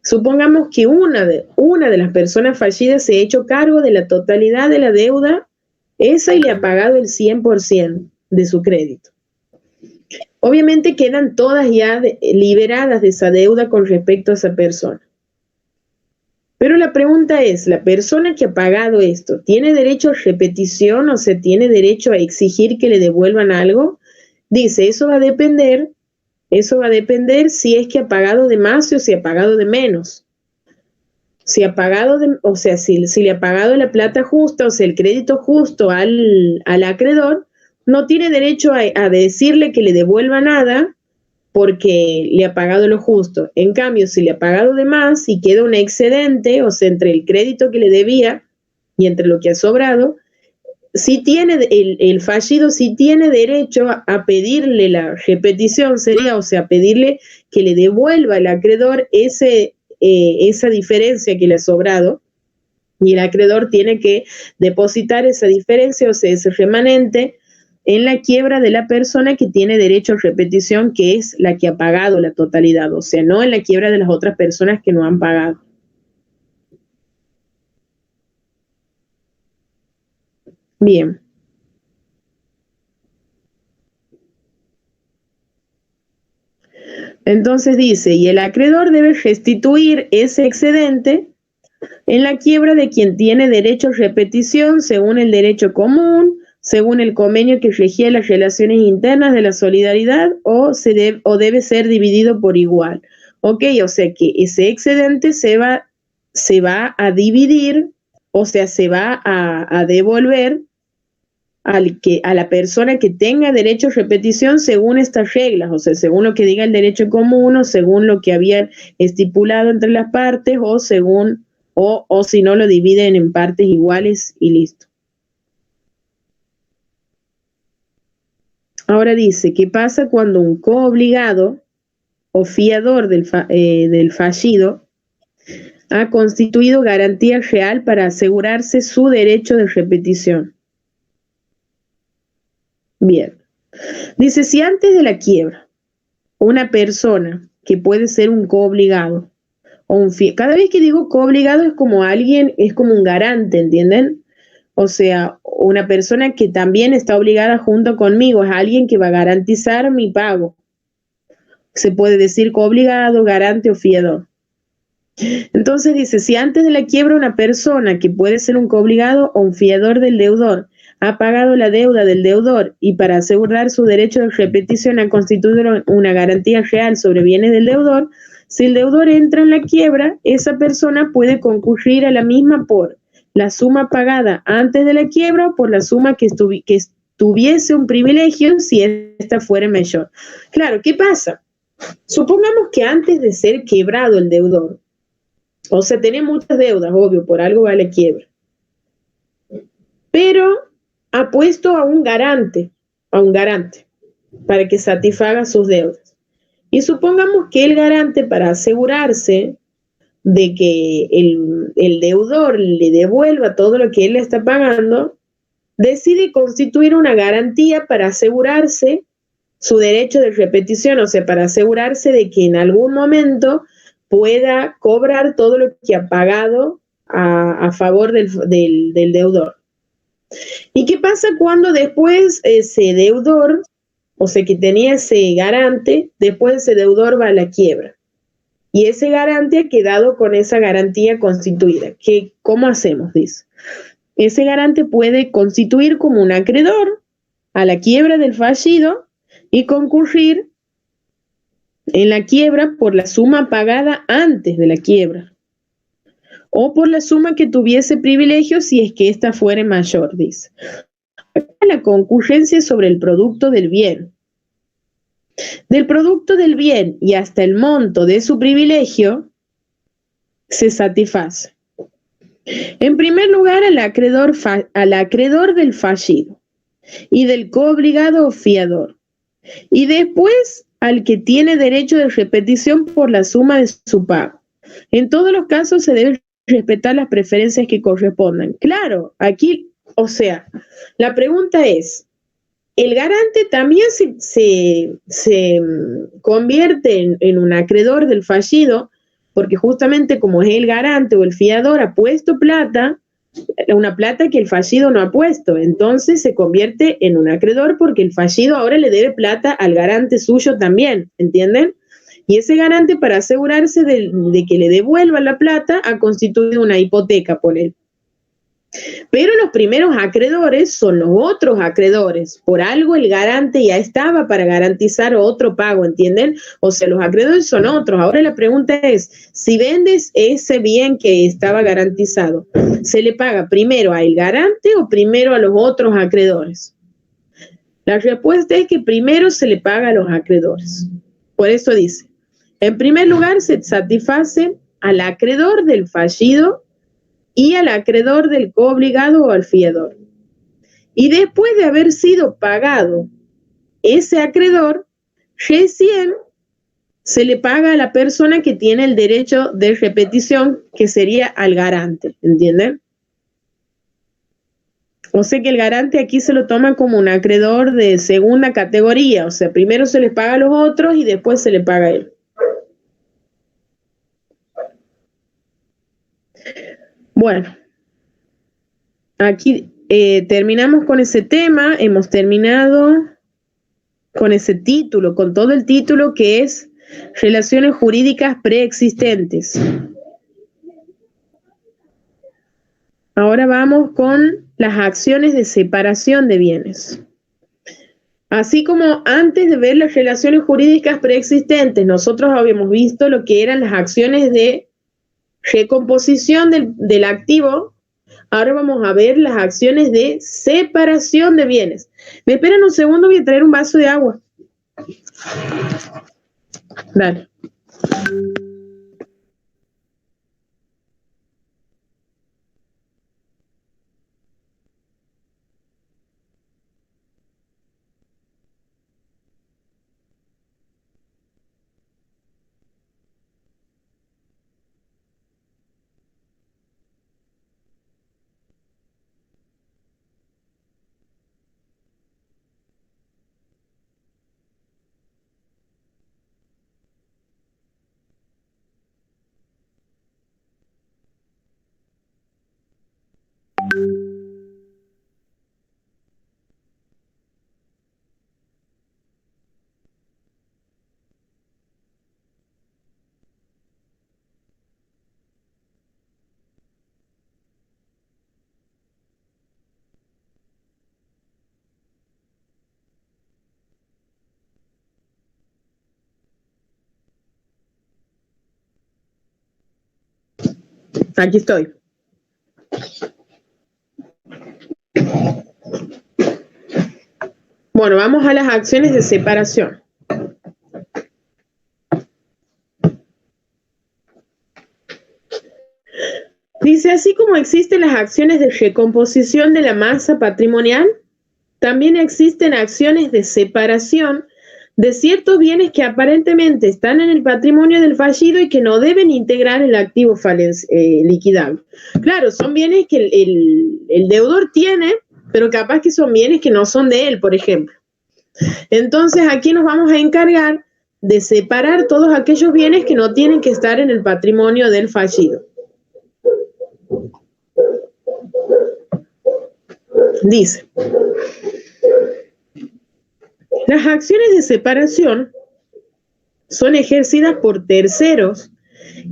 Supongamos que una de las personas fallidas se ha hecho cargo de la totalidad de la deuda esa y le ha pagado el 100% de su crédito. Obviamente quedan todas ya liberadas de esa deuda con respecto a esa persona. Pero la pregunta es, ¿la persona que ha pagado esto tiene derecho a repetición, o sea, tiene derecho a exigir que le devuelvan algo? Dice, eso va a depender si es que ha pagado de más o si ha pagado de menos. Si ha pagado, si le ha pagado la plata justa, o sea, el crédito justo al acreedor, no tiene derecho a decirle que le devuelva nada porque le ha pagado lo justo. En cambio, si le ha pagado de más y queda un excedente, o sea, entre el crédito que le debía y entre lo que ha sobrado, si tiene el fallido, sí tiene derecho a pedirle la repetición, sería, o sea, pedirle que le devuelva al acreedor esa diferencia que le ha sobrado, y el acreedor tiene que depositar esa diferencia, o sea, ese remanente, en la quiebra de la persona que tiene derecho a repetición, que es la que ha pagado la totalidad, o sea, no en la quiebra de las otras personas que no han pagado. Bien. Entonces dice, y el acreedor debe restituir ese excedente en la quiebra de quien tiene derecho a repetición según el derecho común, según el convenio que regía las relaciones internas de la solidaridad, o debe ser dividido por igual. Ok, o sea que ese excedente se va a dividir, o sea, se va a devolver a la persona que tenga derecho a repetición según estas reglas, o sea, según lo que diga el derecho común, o según lo que habían estipulado entre las partes, o según, o si no, lo dividen en partes iguales y listo. Ahora dice, ¿qué pasa cuando un coobligado o fiador del fallido ha constituido garantía real para asegurarse su derecho de repetición? Bien. Dice, si antes de la quiebra, una persona que puede ser un coobligado, o cada vez que digo coobligado es como alguien, es como un garante, ¿entienden? O sea, una persona que también está obligada junto conmigo, es alguien que va a garantizar mi pago. Se puede decir coobligado, garante o fiador. Entonces dice, si antes de la quiebra una persona que puede ser un coobligado o un fiador del deudor ha pagado la deuda del deudor y para asegurar su derecho de repetición ha constituido una garantía real sobre bienes del deudor, si el deudor entra en la quiebra, esa persona puede concurrir a la misma por la suma pagada antes de la quiebra o por la suma que tuviese un privilegio si esta fuera mayor. Claro, ¿qué pasa? Supongamos que antes de ser quebrado el deudor, o sea, tenía muchas deudas, obvio, por algo va a la quiebra, pero ha puesto a un garante, para que satisfaga sus deudas. Y supongamos que el garante, para asegurarse de que el deudor le devuelva todo lo que él le está pagando, decide constituir una garantía para asegurarse su derecho de repetición, o sea, para asegurarse de que en algún momento pueda cobrar todo lo que ha pagado a favor del deudor. ¿Y qué pasa cuando después ese deudor, o sea, que tenía ese garante, después ese deudor va a la quiebra? Y ese garante ha quedado con esa garantía constituida. ¿Cómo hacemos? Dice. Ese garante puede constituir como un acreedor a la quiebra del fallido y concurrir en la quiebra por la suma pagada antes de la quiebra, o por la suma que tuviese privilegio si es que ésta fuere mayor, dice. La concurrencia sobre el producto del bien. Del producto del bien y hasta el monto de su privilegio se satisface. En primer lugar, al acreedor del fallido y del coobligado o fiador, y después al que tiene derecho de repetición por la suma de su pago. En todos los casos se deben respetar las preferencias que correspondan. Claro, aquí, o sea, la pregunta es, ¿el garante también se convierte en un acreedor del fallido? Porque justamente como es el garante o el fiador ha puesto plata, una plata que el fallido no ha puesto, entonces se convierte en un acreedor porque el fallido ahora le debe plata al garante suyo también, ¿entienden? Y ese garante, para asegurarse de que le devuelva la plata, ha constituido una hipoteca por él. Pero los primeros acreedores son los otros acreedores. Por algo el garante ya estaba para garantizar otro pago, ¿entienden? O sea, los acreedores son otros. Ahora la pregunta es, si vendes ese bien que estaba garantizado, ¿se le paga primero al garante o primero a los otros acreedores? La respuesta es que primero se le paga a los acreedores. Por eso dice, en primer lugar se satisface al acreedor del fallido y al acreedor del coobligado o al fiador. Y después de haber sido pagado ese acreedor, recién se le paga a la persona que tiene el derecho de repetición, que sería al garante, ¿entienden? O sea que el garante aquí se lo toma como un acreedor de segunda categoría, o sea, primero se les paga a los otros y después se le paga a él. Bueno, aquí terminamos con ese tema, hemos terminado con ese título, con todo el título que es Relaciones Jurídicas Preexistentes. Ahora vamos con las acciones de separación de bienes. Así como antes de ver las relaciones jurídicas preexistentes, nosotros habíamos visto lo que eran las acciones de recomposición del activo. Ahora vamos a ver las acciones de separación de bienes. Me esperan un segundo, voy a traer un vaso de agua. Dale. Aquí estoy. Bueno, vamos a las acciones de separación. Dice, así como existen las acciones de recomposición de la masa patrimonial, también existen acciones de separación de ciertos bienes que aparentemente están en el patrimonio del fallido y que no deben integrar el activo liquidable. Claro, son bienes que el deudor tiene, pero capaz que son bienes que no son de él, por ejemplo. Entonces, aquí nos vamos a encargar de separar todos aquellos bienes que no tienen que estar en el patrimonio del fallido. Dice, las acciones de separación son ejercidas por terceros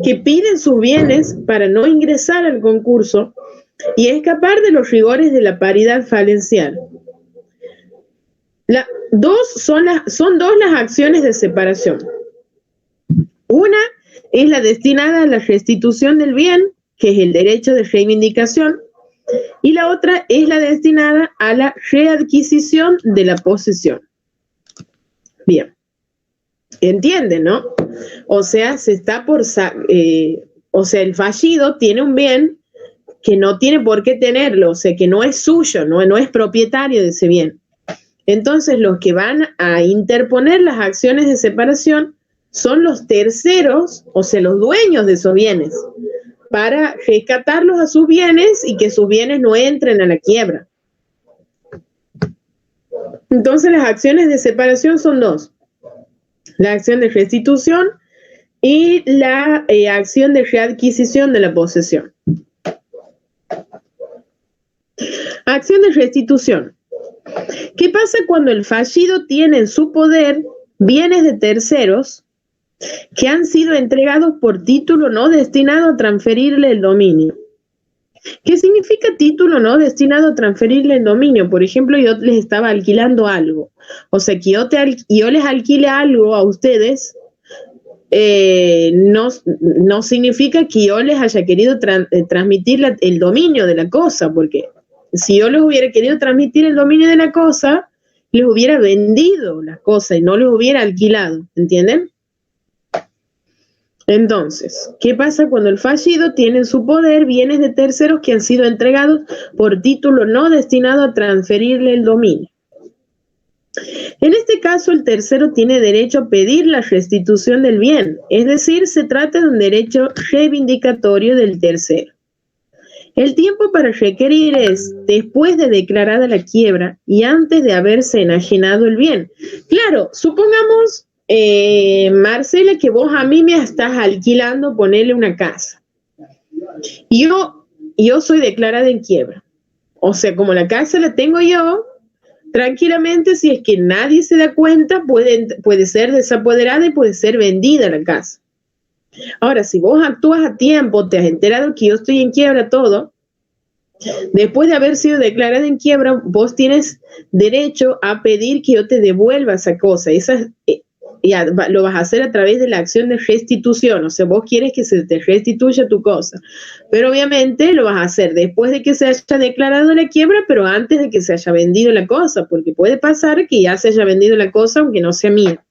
que piden sus bienes para no ingresar al concurso y escapar de los rigores de la paridad falencial. Son dos las acciones de separación. Una es la destinada a la restitución del bien, que es el derecho de reivindicación, y la otra es la destinada a la readquisición de la posesión. Bien, ¿entienden, no? O sea, el fallido tiene un bien que no tiene por qué tenerlo, o sea, que no es suyo, no es propietario de ese bien. Entonces, los que van a interponer las acciones de separación son los terceros, o sea, los dueños de esos bienes, para rescatarlos a sus bienes y que sus bienes no entren a la quiebra. Entonces, las acciones de separación son dos: la acción de restitución y la acción de readquisición de la posesión. Acción de restitución. ¿Qué pasa cuando el fallido tiene en su poder bienes de terceros que han sido entregados por título no destinado a transferirle el dominio? ¿Qué significa título no destinado a transferirle el dominio? Por ejemplo, yo les estaba alquilando algo. O sea, que yo les alquile algo a ustedes, no significa que yo les haya querido transmitir el dominio de la cosa, porque si yo les hubiera querido transmitir el dominio de la cosa, les hubiera vendido la cosa y no les hubiera alquilado, ¿entienden? Entonces, ¿qué pasa cuando el fallido tiene en su poder bienes de terceros que han sido entregados por título no destinado a transferirle el dominio? En este caso, el tercero tiene derecho a pedir la restitución del bien, es decir, se trata de un derecho reivindicatorio del tercero. El tiempo para requerir es después de declarada la quiebra y antes de haberse enajenado el bien. Claro, supongamos, Marcela, que vos a mí me estás alquilando, ponerle una casa. Y yo soy declarada en quiebra. O sea, como la casa la tengo yo, tranquilamente, si es que nadie se da cuenta, puede ser desapoderada y puede ser vendida la casa. Ahora, si vos actúas a tiempo, te has enterado que yo estoy en quiebra, todo, después de haber sido declarada en quiebra, vos tienes derecho a pedir que yo te devuelva esa cosa. Lo vas a hacer a través de la acción de restitución, o sea, vos quieres que se te restituya tu cosa, pero obviamente lo vas a hacer después de que se haya declarado la quiebra, pero antes de que se haya vendido la cosa, porque puede pasar que ya se haya vendido la cosa aunque no sea mía.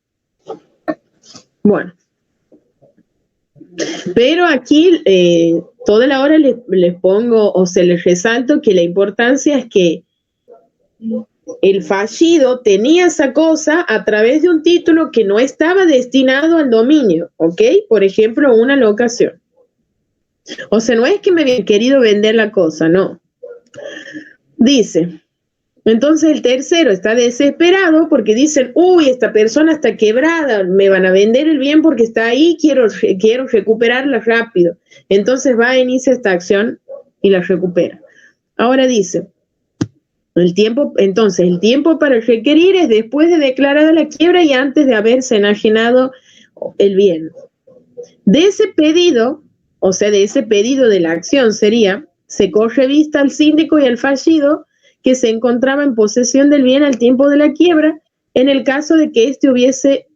Bueno, pero aquí toda la hora les pongo, o se les resalto que la importancia es que el fallido tenía esa cosa a través de un título que no estaba destinado al dominio, ¿ok? Por ejemplo, una locación. O sea, no es que me habían querido vender la cosa, no. Dice, entonces el tercero está desesperado porque dicen, uy, esta persona está quebrada, me van a vender el bien porque está ahí, quiero recuperarla rápido. Entonces va a iniciar esta acción y la recupera. Ahora dice, el tiempo para requerir es después de declarada la quiebra y antes de haberse enajenado el bien. De ese pedido, o sea, de ese pedido de la acción se corre vista al síndico y al fallido que se encontraba en posesión del bien al tiempo de la quiebra, en el caso de que éste hubiese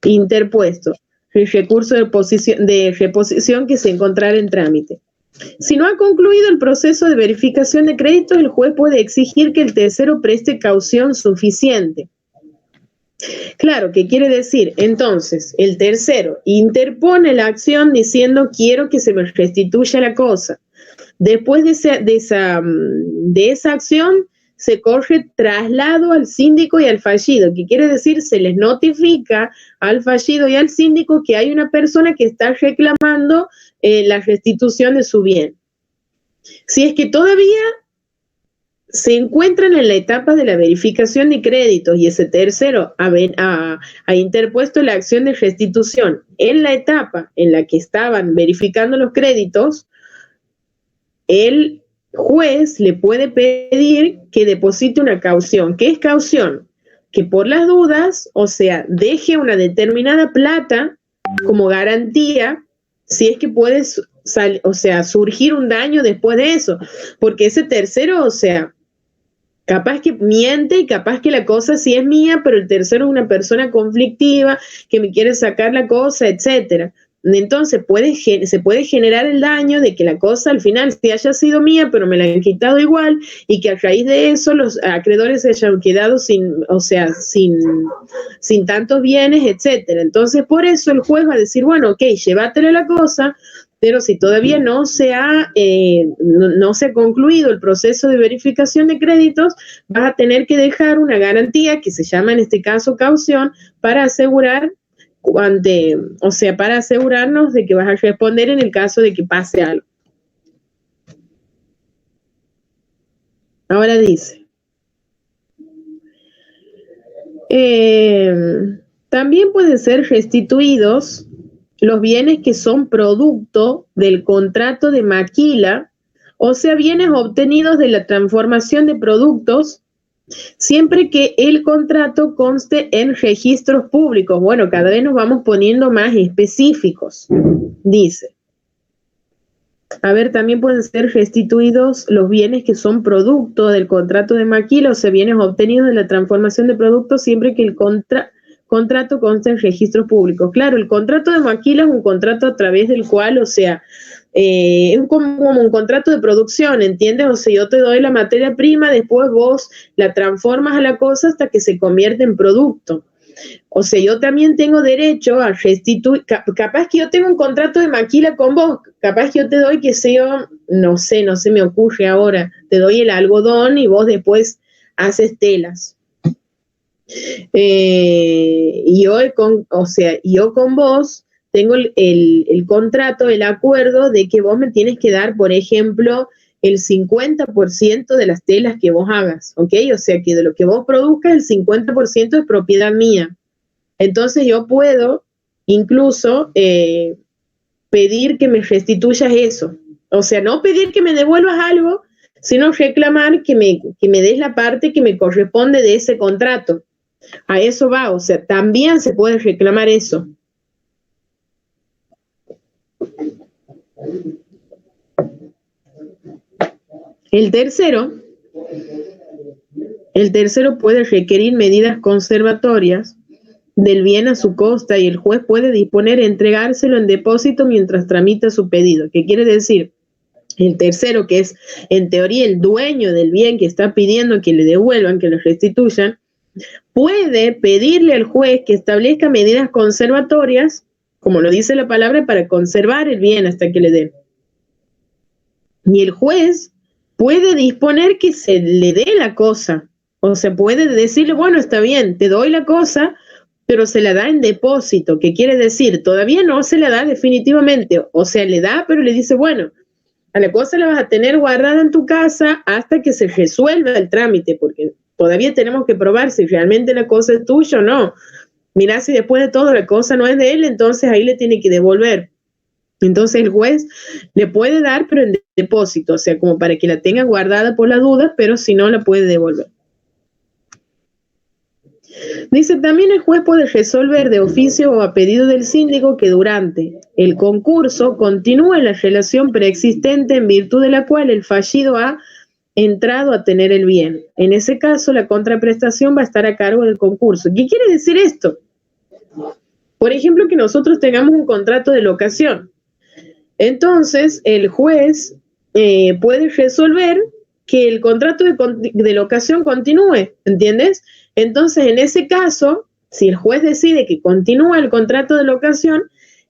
interpuesto el recurso de reposición que se encontrara en trámite. Si no ha concluido el proceso de verificación de créditos, el juez puede exigir que el tercero preste caución suficiente. Claro, ¿qué quiere decir? Entonces, el tercero interpone la acción diciendo quiero que se me restituya la cosa. Después de esa acción, se corre traslado al síndico y al fallido, que quiere decir se les notifica al fallido y al síndico que hay una persona que está reclamando la restitución de su bien. Si es que todavía se encuentran en la etapa de la verificación de créditos y ese tercero ha interpuesto la acción de restitución en la etapa en la que estaban verificando los créditos, el juez le puede pedir que deposite una caución. ¿Qué es caución? Que por las dudas, o sea, deje una determinada plata como garantía si es que puede surgir un daño después de eso. Porque ese tercero, o sea, capaz que miente y capaz que la cosa sí es mía, pero el tercero es una persona conflictiva que me quiere sacar la cosa, etcétera. Entonces se puede generar el daño de que la cosa al final sí haya sido mía, pero me la han quitado igual, y que a raíz de eso los acreedores se hayan quedado sin tantos bienes, etcétera. Entonces, por eso el juez va a decir, bueno, ok, llévatele la cosa, pero si todavía no se ha concluido el proceso de verificación de créditos, vas a tener que dejar una garantía que se llama en este caso caución para asegurar para asegurarnos de que vas a responder en el caso de que pase algo. Ahora dice, también pueden ser restituidos los bienes que son producto del contrato de maquila, o sea, bienes obtenidos de la transformación de productos, siempre que el contrato conste en registros públicos. Bueno, cada vez nos vamos poniendo más específicos. Dice, a ver, también pueden ser restituidos los bienes que son producto del contrato de maquila, o sea, bienes obtenidos de la transformación de productos, siempre que el contrato conste en registros públicos. Claro, el contrato de maquila es un contrato a través del cual, o sea, es como un contrato de producción, ¿entiendes? O sea, yo te doy la materia prima, después vos la transformas a la cosa hasta que se convierte en producto. O sea, yo también tengo derecho a restituir, capaz que yo tengo un contrato de maquila con vos, capaz que yo te doy, que sé yo, no se me ocurre ahora, te doy el algodón y vos después haces telas. Y yo con vos tengo el contrato, el acuerdo de que vos me tienes que dar, por ejemplo, el 50% de las telas que vos hagas, ¿ok? O sea, que de lo que vos produzcas, el 50% es propiedad mía. Entonces yo puedo incluso pedir que me restituyas eso. O sea, no pedir que me devuelvas algo, sino reclamar que me des la parte que me corresponde de ese contrato. A eso va, o sea, también se puede reclamar eso. El tercero puede requerir medidas conservatorias del bien a su costa y el juez puede disponer entregárselo en depósito mientras tramita su pedido. ¿Qué quiere decir? El tercero, que es en teoría el dueño del bien que está pidiendo que le devuelvan, que lo restituyan, puede pedirle al juez que establezca medidas conservatorias, como lo dice la palabra, para conservar el bien hasta que le den. Y el juez puede disponer que se le dé la cosa. O sea, puede decirle, bueno, está bien, te doy la cosa, pero se la da en depósito. ¿Qué quiere decir? Todavía no se la da definitivamente. O sea, le da, pero le dice, bueno, a la cosa la vas a tener guardada en tu casa hasta que se resuelva el trámite, porque todavía tenemos que probar si realmente la cosa es tuya o no. Mirá, si después de todo la cosa no es de él, entonces ahí le tiene que devolver. Entonces el juez le puede dar, pero en depósito, o sea, como para que la tenga guardada por la duda, pero si no, la puede devolver. Dice, también el juez puede resolver de oficio o a pedido del síndico que durante el concurso continúe la relación preexistente en virtud de la cual el fallido ha entrado a tener el bien. En ese caso, la contraprestación va a estar a cargo del concurso. ¿Qué quiere decir esto? Por ejemplo, que nosotros tengamos un contrato de locación. Entonces, el juez puede resolver que el contrato de locación continúe, ¿entiendes? Entonces, en ese caso, si el juez decide que continúa el contrato de locación,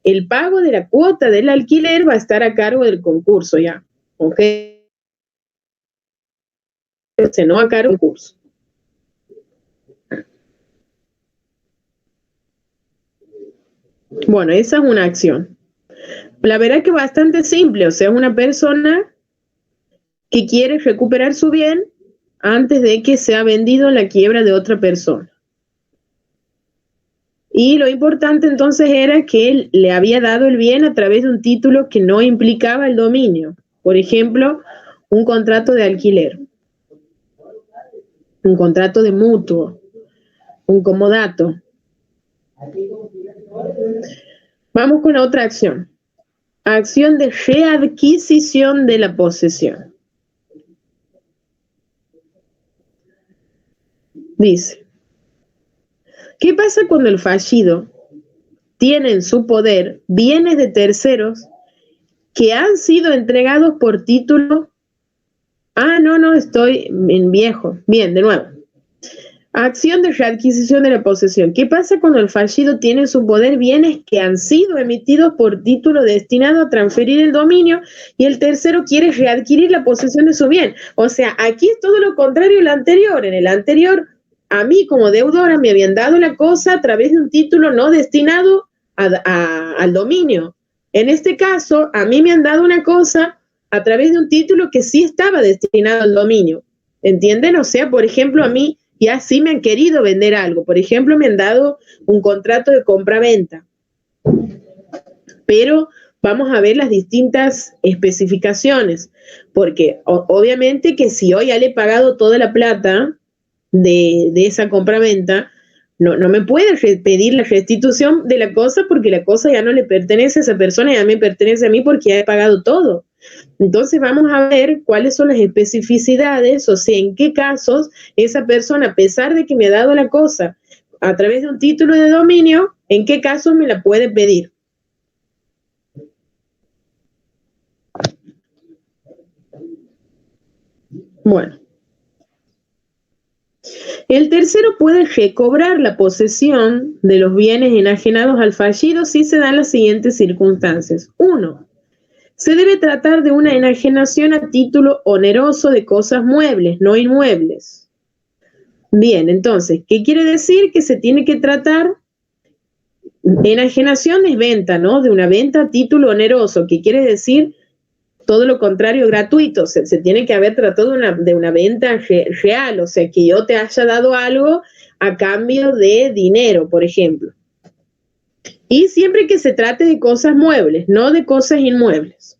el pago de la cuota del alquiler va a estar a cargo del concurso ya, ¿ok? O sea, no a cargo del concurso. Bueno, esa es una acción. La verdad que bastante simple, o sea, es una persona que quiere recuperar su bien antes de que sea vendido en la quiebra de otra persona. Y lo importante entonces era que él le había dado el bien a través de un título que no implicaba el dominio. Por ejemplo, un contrato de alquiler, un contrato de mutuo, un comodato. Vamos con la otra acción. Acción de readquisición de la posesión. Dice, ¿qué pasa cuando el fallido tiene en su poder bienes de terceros que han sido entregados por título. No, estoy en viejo. Bien, de nuevo. Acción de readquisición de la posesión. ¿Qué pasa cuando el fallido tiene en su poder bienes que han sido emitidos por título destinado a transferir el dominio y el tercero quiere readquirir la posesión de su bien? O sea, aquí es todo lo contrario al anterior. En el anterior, a mí como deudora me habían dado la cosa a través de un título no destinado al dominio. En este caso, a mí me han dado una cosa a través de un título que sí estaba destinado al dominio. ¿Entienden? O sea, por ejemplo, a mí ya sí me han querido vender algo. Por ejemplo, me han dado un contrato de compra-venta. Pero vamos a ver las distintas especificaciones, porque obviamente que si yo ya le he pagado toda la plata de esa compra-venta, no me puede pedir la restitución de la cosa porque la cosa ya no le pertenece a esa persona, ya me pertenece a mí porque ya he pagado todo. Entonces vamos a ver cuáles son las especificidades, o sea, en qué casos esa persona, a pesar de que me ha dado la cosa a través de un título de dominio, en qué casos me la puede pedir. Bueno. El tercero puede recobrar la posesión de los bienes enajenados al fallido si se dan las siguientes circunstancias. 1. Se debe tratar de una enajenación a título oneroso de cosas muebles, no inmuebles. Bien, entonces, ¿qué quiere decir? Que se tiene que tratar, enajenación es venta, ¿no? De una venta a título oneroso, que quiere decir todo lo contrario, gratuito. Se tiene que haber tratado de una venta real, o sea, que yo te haya dado algo a cambio de dinero, por ejemplo. Y siempre que se trate de cosas muebles, no de cosas inmuebles.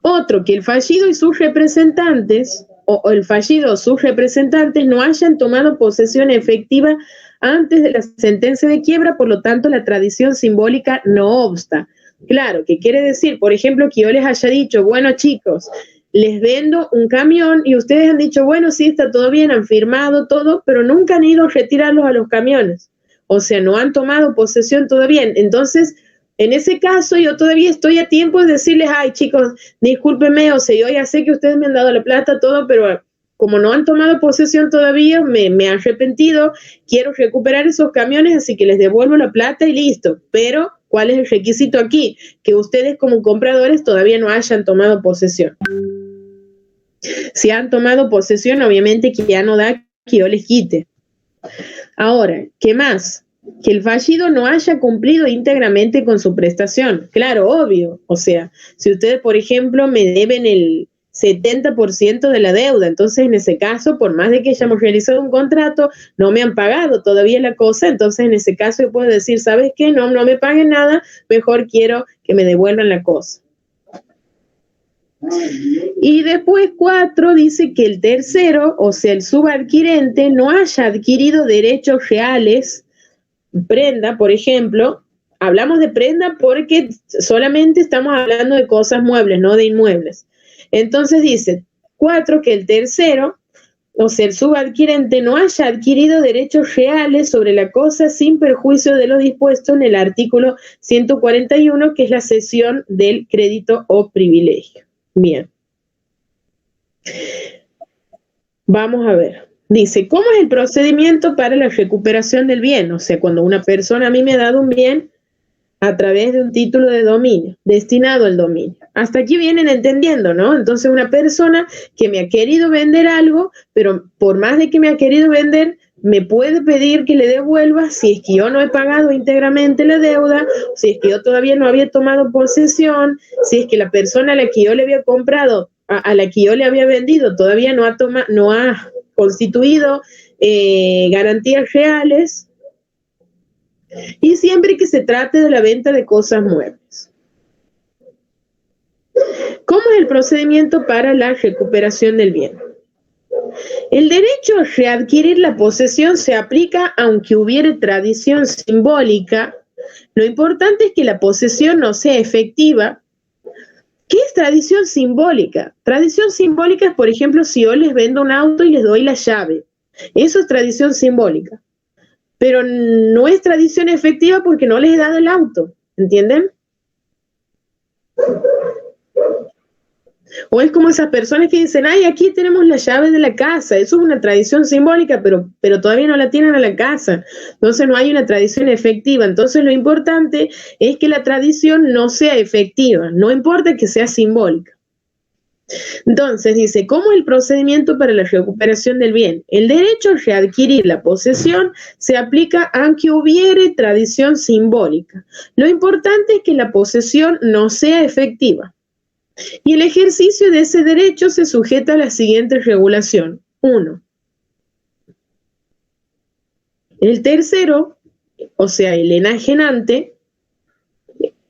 Otro, que el fallido y sus representantes, o el fallido o sus representantes no hayan tomado posesión efectiva antes de la sentencia de quiebra, por lo tanto la tradición simbólica no obsta. Claro, ¿qué quiere decir? Por ejemplo, que yo les haya dicho, bueno chicos, les vendo un camión y ustedes han dicho, bueno, sí, está todo bien, han firmado todo, pero nunca han ido a retirarlos a los camiones. O sea, no han tomado posesión todavía. Entonces, en ese caso, yo todavía estoy a tiempo de decirles, ay chicos, discúlpenme, o sea, yo ya sé que ustedes me han dado la plata, todo, pero como no han tomado posesión todavía, me he arrepentido, quiero recuperar esos camiones, así que les devuelvo la plata y listo. Pero, ¿cuál es el requisito aquí? Que ustedes como compradores todavía no hayan tomado posesión. Si han tomado posesión, obviamente que ya no da que yo les quite. Ahora, ¿qué más? Que el fallido no haya cumplido íntegramente con su prestación. Claro, obvio. O sea, si ustedes, por ejemplo, me deben el 70% de la deuda, entonces en ese caso, por más de que hayamos realizado un contrato, no me han pagado todavía la cosa, entonces en ese caso yo puedo decir, ¿sabes qué? No me paguen nada, mejor quiero que me devuelvan la cosa. Y después 4 dice que el tercero, o sea, el subadquirente, no haya adquirido derechos reales, prenda, por ejemplo. Hablamos de prenda porque solamente estamos hablando de cosas muebles, no de inmuebles. Entonces dice 4, que el tercero, o sea, el subadquirente, no haya adquirido derechos reales sobre la cosa sin perjuicio de lo dispuesto en el artículo 141, que es la cesión del crédito o privilegio. Bien. Vamos a ver. Dice, ¿cómo es el procedimiento para la recuperación del bien? O sea, cuando una persona a mí me ha dado un bien a través de un título de dominio, destinado al dominio. Hasta aquí vienen entendiendo, ¿no? Entonces, una persona que me ha querido vender algo, pero por más de que me ha querido vender, me puede pedir que le devuelva si es que yo no he pagado íntegramente la deuda, si es que yo todavía no había tomado posesión, si es que la persona a la que yo le había comprado, a la que yo le había vendido, todavía no ha constituido garantías reales, y siempre que se trate de la venta de cosas muebles. ¿Cómo es el procedimiento para la recuperación del bien? El derecho a readquirir la posesión se aplica aunque hubiere tradición simbólica. Lo importante es que la posesión no sea efectiva. ¿Qué es tradición simbólica? Tradición simbólica es, por ejemplo, si yo les vendo un auto y les doy la llave. Eso es tradición simbólica. pero no es tradición efectiva porque no les he dado el auto, ¿entienden? O es como esas personas que dicen, ay, aquí tenemos la llave de la casa, eso es una tradición simbólica, pero todavía no la tienen a la casa, entonces no hay una tradición efectiva. Entonces lo importante es que la tradición no sea efectiva, no importa que sea simbólica. Entonces dice, ¿cómo es el procedimiento para la recuperación del bien? El derecho a readquirir la posesión se aplica aunque hubiere tradición simbólica. Lo importante es que la posesión no sea efectiva. Y el ejercicio de ese derecho se sujeta a la siguiente regulación. 1. El tercero, o sea, el enajenante,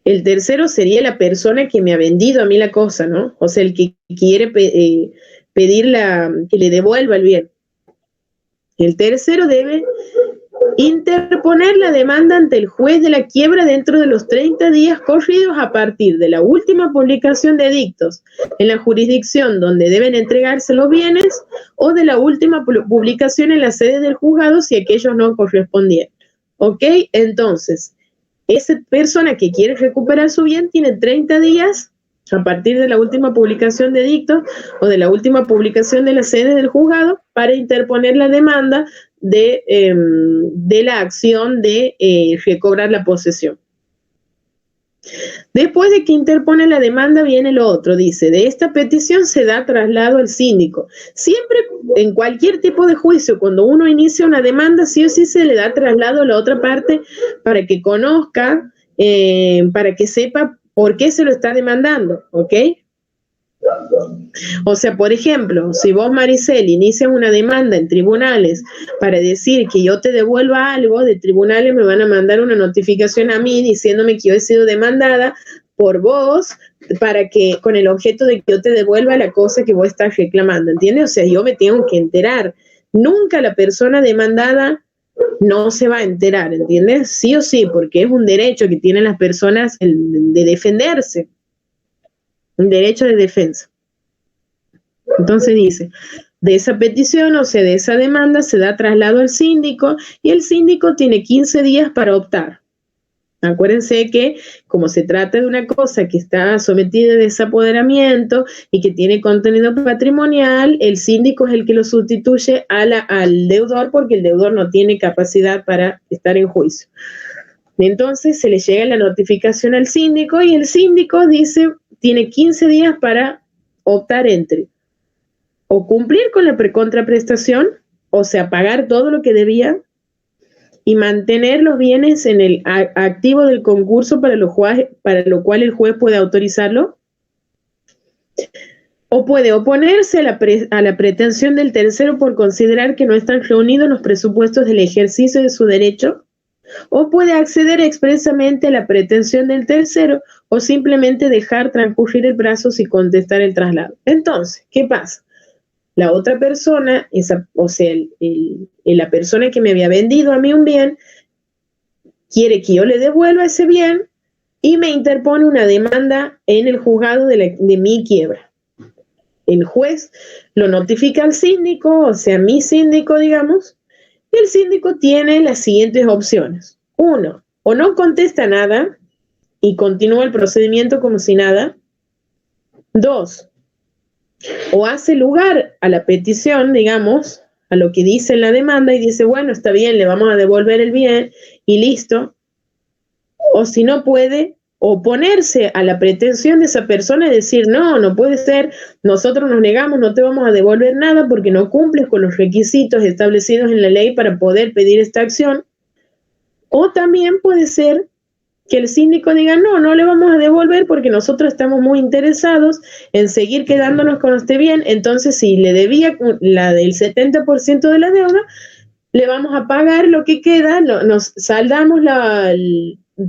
el tercero sería la persona que me ha vendido a mí la cosa, ¿no? O sea, el que quiere pedir que le devuelva el bien. El tercero debe interponer la demanda ante el juez de la quiebra dentro de los 30 días corridos a partir de la última publicación de edictos en la jurisdicción donde deben entregarse los bienes o de la última publicación en la sede del juzgado si aquellos no correspondieran. ¿Ok? Entonces, esa persona que quiere recuperar su bien tiene 30 días a partir de la última publicación de edictos o de la última publicación de la sede del juzgado para interponer la demanda de la acción de recobrar la posesión. Después de que interpone la demanda viene lo otro, dice, de esta petición se da traslado al síndico. Siempre, en cualquier tipo de juicio, cuando uno inicia una demanda, sí o sí se le da traslado a la otra parte para que conozca, para que sepa por qué se lo está demandando, ¿ok? O sea, por ejemplo, si vos, Maricel, inicias una demanda en tribunales para decir que yo te devuelva algo, de tribunales me van a mandar una notificación a mí diciéndome que yo he sido demandada por vos para que, con el objeto de que yo te devuelva la cosa que vos estás reclamando, ¿entiendes? O sea, yo me tengo que enterar. Nunca la persona demandada no se va a enterar, ¿entiendes? Sí o sí, porque es un derecho que tienen las personas de defenderse, un derecho de defensa. Entonces dice, de esa petición, o sea, de esa demanda se da traslado al síndico y el síndico tiene 15 días para optar. Acuérdense que como se trata de una cosa que está sometida a desapoderamiento y que tiene contenido patrimonial, el síndico es el que lo sustituye al deudor porque el deudor no tiene capacidad para estar en juicio. Entonces se le llega la notificación al síndico y el síndico dice, tiene 15 días para optar entre o cumplir con la precontraprestación, o sea, pagar todo lo que debía y mantener los bienes en el activo del concurso para lo cual el juez puede autorizarlo, o puede oponerse a la pretensión del tercero por considerar que no están reunidos los presupuestos del ejercicio de su derecho, o puede acceder expresamente a la pretensión del tercero o simplemente dejar transcurrir el plazo sin contestar el traslado. Entonces, ¿qué pasa? La otra persona, o sea, la persona que me había vendido a mí un bien, quiere que yo le devuelva ese bien y me interpone una demanda en el juzgado de mi quiebra. El juez lo notifica al síndico, o sea, mi síndico, digamos, y el síndico tiene las siguientes opciones. 1, o no contesta nada y continúa el procedimiento como si nada. 2, o hace lugar a la petición, digamos, a lo que dice en la demanda y dice, bueno, está bien, le vamos a devolver el bien y listo. O si no puede oponerse a la pretensión de esa persona y decir, no, no puede ser, nosotros nos negamos, no te vamos a devolver nada porque no cumples con los requisitos establecidos en la ley para poder pedir esta acción. O también puede ser que el síndico diga, no, no le vamos a devolver porque nosotros estamos muy interesados en seguir quedándonos con este bien, entonces si le debía la del 70% de la deuda, le vamos a pagar lo que queda, nos saldamos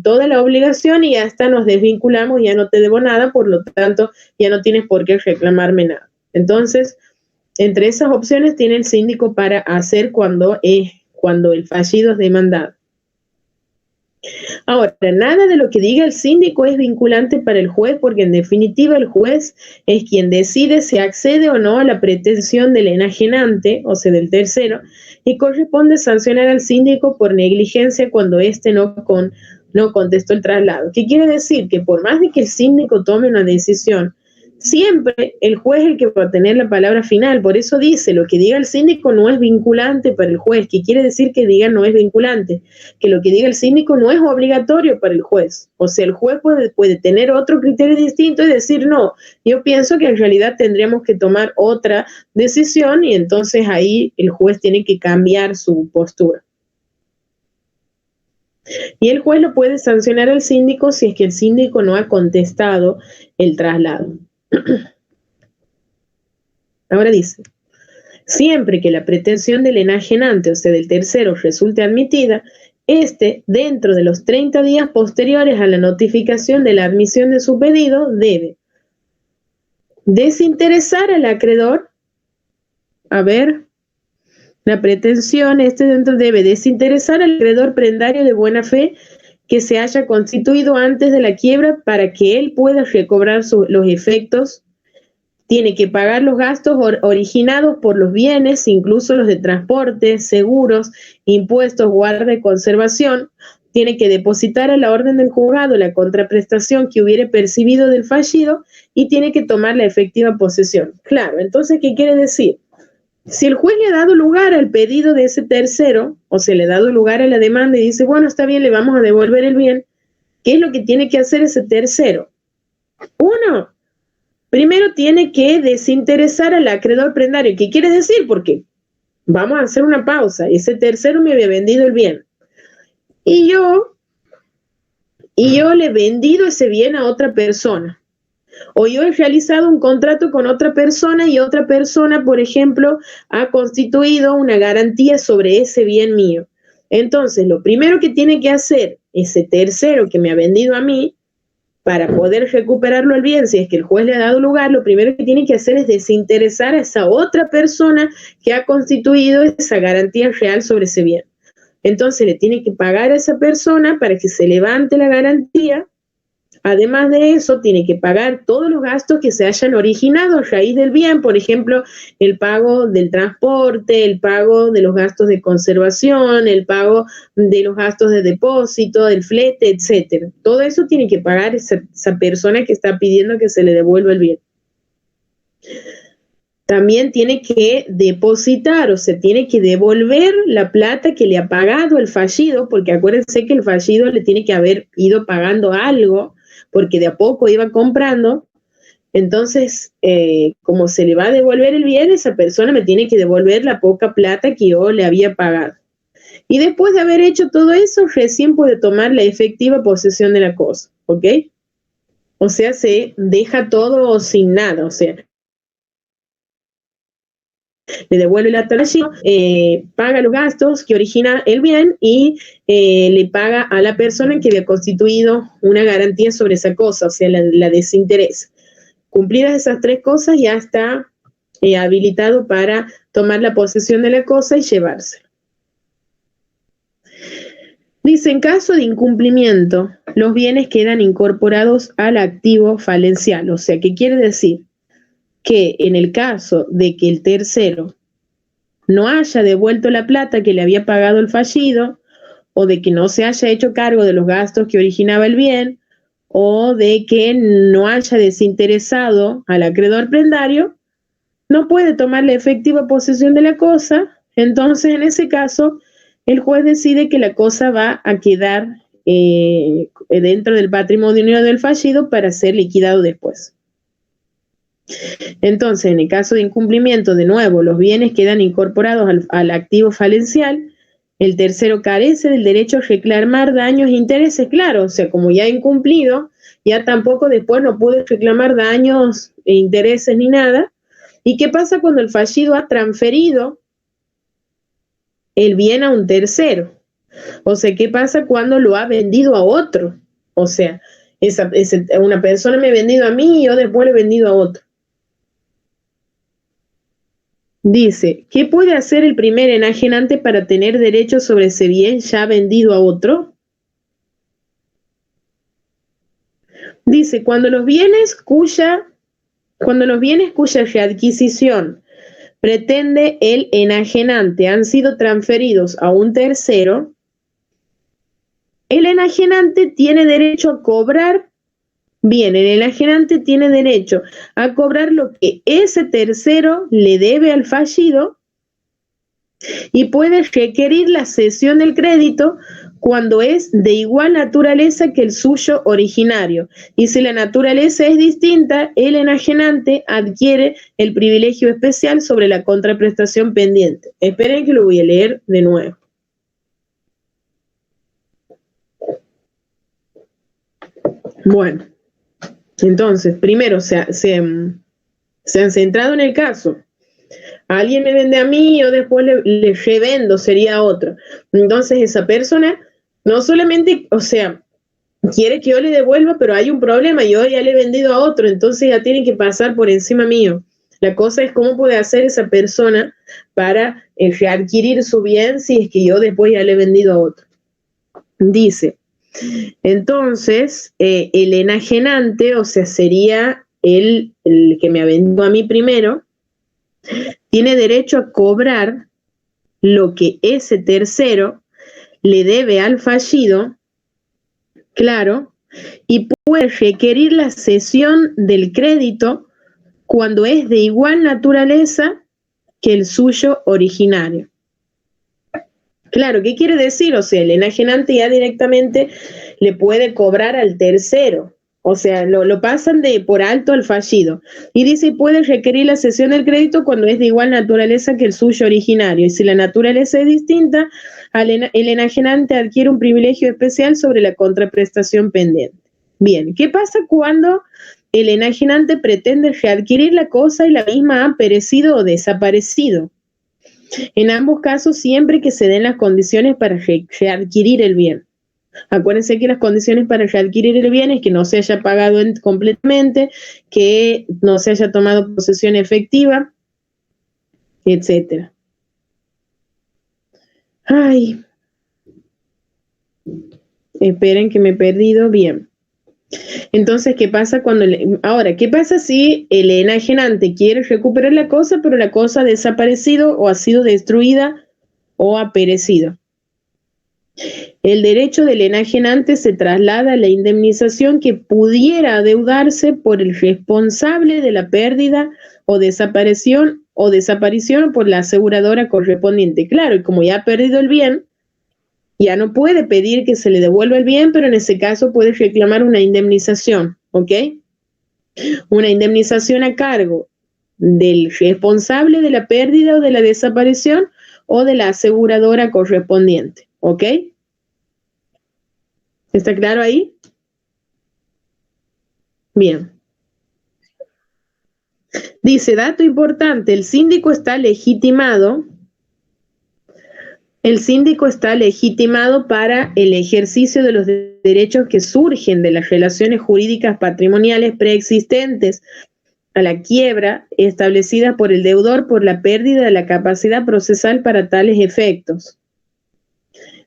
toda la obligación y hasta nos desvinculamos, ya no te debo nada, por lo tanto ya no tienes por qué reclamarme nada. Entonces, entre esas opciones tiene el síndico para hacer cuando el fallido es demandado. Ahora, nada de lo que diga el síndico es vinculante para el juez, porque en definitiva el juez es quien decide si accede o no a la pretensión del enajenante, o sea, del tercero, y corresponde sancionar al síndico por negligencia cuando éste no contestó el traslado. ¿Qué quiere decir? Que por más de que el síndico tome una decisión, siempre el juez es el que va a tener la palabra final. Por eso dice, lo que diga el síndico no es vinculante para el juez. ¿Qué quiere decir que diga no es vinculante? Que lo que diga el síndico no es obligatorio para el juez. O sea, el juez puede tener otro criterio distinto y decir, no, yo pienso que en realidad tendríamos que tomar otra decisión, y entonces ahí el juez tiene que cambiar su postura. Y el juez lo puede sancionar al síndico si es que el síndico no ha contestado el traslado. Ahora dice, siempre que la pretensión del enajenante, o sea, del tercero, resulte admitida, dentro de los 30 días posteriores a la notificación de la admisión de su pedido, debe desinteresar al acreedor. A ver, la pretensión, debe desinteresar al acreedor prendario de buena fe que se haya constituido antes de la quiebra para que él pueda recobrar los efectos. Tiene que pagar los gastos originados por los bienes, incluso los de transporte, seguros, impuestos, guarda y conservación. Tiene que depositar a la orden del juzgado la contraprestación que hubiere percibido del fallido y tiene que tomar la efectiva posesión. Claro, entonces, ¿qué quiere decir? Si el juez le ha dado lugar al pedido de ese tercero, o se le ha dado lugar a la demanda y dice, bueno, está bien, le vamos a devolver el bien, ¿qué es lo que tiene que hacer ese tercero? Uno, primero tiene que desinteresar al acreedor prendario. ¿Qué quiere decir? Porque vamos a hacer una pausa. Ese tercero me había vendido el bien. Y yo le he vendido ese bien a otra persona. O yo he realizado un contrato con otra persona y otra persona, por ejemplo, ha constituido una garantía sobre ese bien mío. Entonces, lo primero que tiene que hacer ese tercero que me ha vendido a mí, para poder recuperarlo el bien, si es que el juez le ha dado lugar, lo primero que tiene que hacer es desinteresar a esa otra persona que ha constituido esa garantía real sobre ese bien. Entonces le tiene que pagar a esa persona para que se levante la garantía. Además de eso, tiene que pagar todos los gastos que se hayan originado a raíz del bien, por ejemplo, el pago del transporte, el pago de los gastos de conservación, el pago de los gastos de depósito, del flete, etcétera. Todo eso tiene que pagar esa persona que está pidiendo que se le devuelva el bien. También tiene que depositar, o sea, tiene que devolver la plata que le ha pagado el fallido, porque acuérdense que el fallido le tiene que haber ido pagando algo, porque de a poco iba comprando. Entonces, como se le va a devolver el bien, esa persona me tiene que devolver la poca plata que yo le había pagado. Y después de haber hecho todo eso, recién puede tomar la efectiva posesión de la cosa, ¿ok? O sea, se deja todo sin nada, o sea, le devuelve la tasación, paga los gastos que origina el bien y le paga a la persona que había constituido una garantía sobre esa cosa, o sea, la desinteresa. Cumplidas esas tres cosas, ya está habilitado para tomar la posesión de la cosa y llevársela. Dice, en caso de incumplimiento, los bienes quedan incorporados al activo falencial. O sea, ¿qué quiere decir? Que en el caso de que el tercero no haya devuelto la plata que le había pagado el fallido, o de que no se haya hecho cargo de los gastos que originaba el bien, o de que no haya desinteresado al acreedor prendario, no puede tomar la efectiva posesión de la cosa. Entonces, en ese caso, el juez decide que la cosa va a quedar dentro del patrimonio del fallido para ser liquidado después. Entonces, en el caso de incumplimiento, de nuevo, los bienes quedan incorporados al activo falencial. El tercero carece del derecho a reclamar daños e intereses, claro, o sea, como ya ha incumplido, ya tampoco después no puede reclamar daños e intereses ni nada. ¿Y qué pasa cuando el fallido ha transferido el bien a un tercero? O sea, ¿qué pasa cuando lo ha vendido a otro? O sea, una persona me ha vendido a mí y yo después le he vendido a otro. Dice, ¿qué puede hacer el primer enajenante para tener derecho sobre ese bien ya vendido a otro? Dice, cuando los bienes cuya readquisición pretende el enajenante han sido transferidos a un tercero, el enajenante tiene derecho a cobrar, bien, el enajenante tiene derecho a cobrar lo que ese tercero le debe al fallido y puede requerir la cesión del crédito cuando es de igual naturaleza que el suyo originario. Y si la naturaleza es distinta, el enajenante adquiere el privilegio especial sobre la contraprestación pendiente. Esperen que lo voy a leer de nuevo. Bueno, entonces, primero se han centrado en el caso. Alguien me vende a mí, yo después le revendo, sería otro. Entonces esa persona no solamente, o sea, quiere que yo le devuelva, pero hay un problema, yo ya le he vendido a otro, entonces ya tiene que pasar por encima mío. La cosa es cómo puede hacer esa persona para readquirir su bien si es que yo después ya le he vendido a otro. Dice, entonces, el enajenante, o sea, sería el que me ha vendido a mí primero, tiene derecho a cobrar lo que ese tercero le debe al fallido, claro, y puede requerir la cesión del crédito cuando es de igual naturaleza que el suyo originario. Claro, ¿qué quiere decir? O sea, el enajenante ya directamente le puede cobrar al tercero. O sea, lo pasan de por alto al fallido. Y dice, puede requerir la cesión del crédito cuando es de igual naturaleza que el suyo originario. Y si la naturaleza es distinta, el enajenante adquiere un privilegio especial sobre la contraprestación pendiente. Bien, ¿qué pasa cuando el enajenante pretende readquirir la cosa y la misma ha perecido o desaparecido? En ambos casos, siempre que se den las condiciones para readquirir el bien. Acuérdense que las condiciones para readquirir el bien es que no se haya pagado completamente, que no se haya tomado posesión efectiva, etc. Ay, esperen que me he perdido. Bien. Entonces, ¿qué pasa ahora, qué pasa si el enajenante quiere recuperar la cosa, pero la cosa ha desaparecido o ha sido destruida o ha perecido? El derecho del enajenante se traslada a la indemnización que pudiera adeudarse por el responsable de la pérdida o desaparición por la aseguradora correspondiente. Claro, y como ya ha perdido el bien, ya no puede pedir que se le devuelva el bien, pero en ese caso puede reclamar una indemnización, ¿ok? Una indemnización a cargo del responsable de la pérdida o de la desaparición o de la aseguradora correspondiente, ¿ok? ¿Está claro ahí? Bien. Dice, dato importante, el síndico está legitimado para el ejercicio de los derechos que surgen de las relaciones jurídicas patrimoniales preexistentes a la quiebra establecidas por el deudor por la pérdida de la capacidad procesal para tales efectos.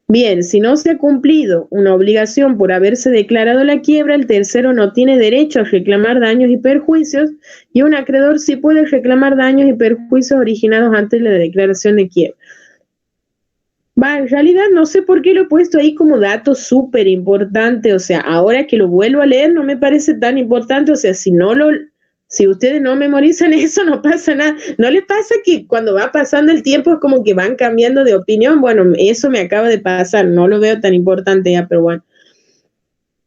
Bien, si no se ha cumplido una obligación por haberse declarado la quiebra, el tercero no tiene derecho a reclamar daños y perjuicios y un acreedor sí puede reclamar daños y perjuicios originados antes de la declaración de quiebra. En realidad no sé por qué lo he puesto ahí como dato súper importante, o sea, ahora que lo vuelvo a leer no me parece tan importante, o sea, si ustedes no memorizan eso no pasa nada. ¿No les pasa que cuando va pasando el tiempo es como que van cambiando de opinión? Bueno, eso me acaba de pasar, no lo veo tan importante ya, pero bueno.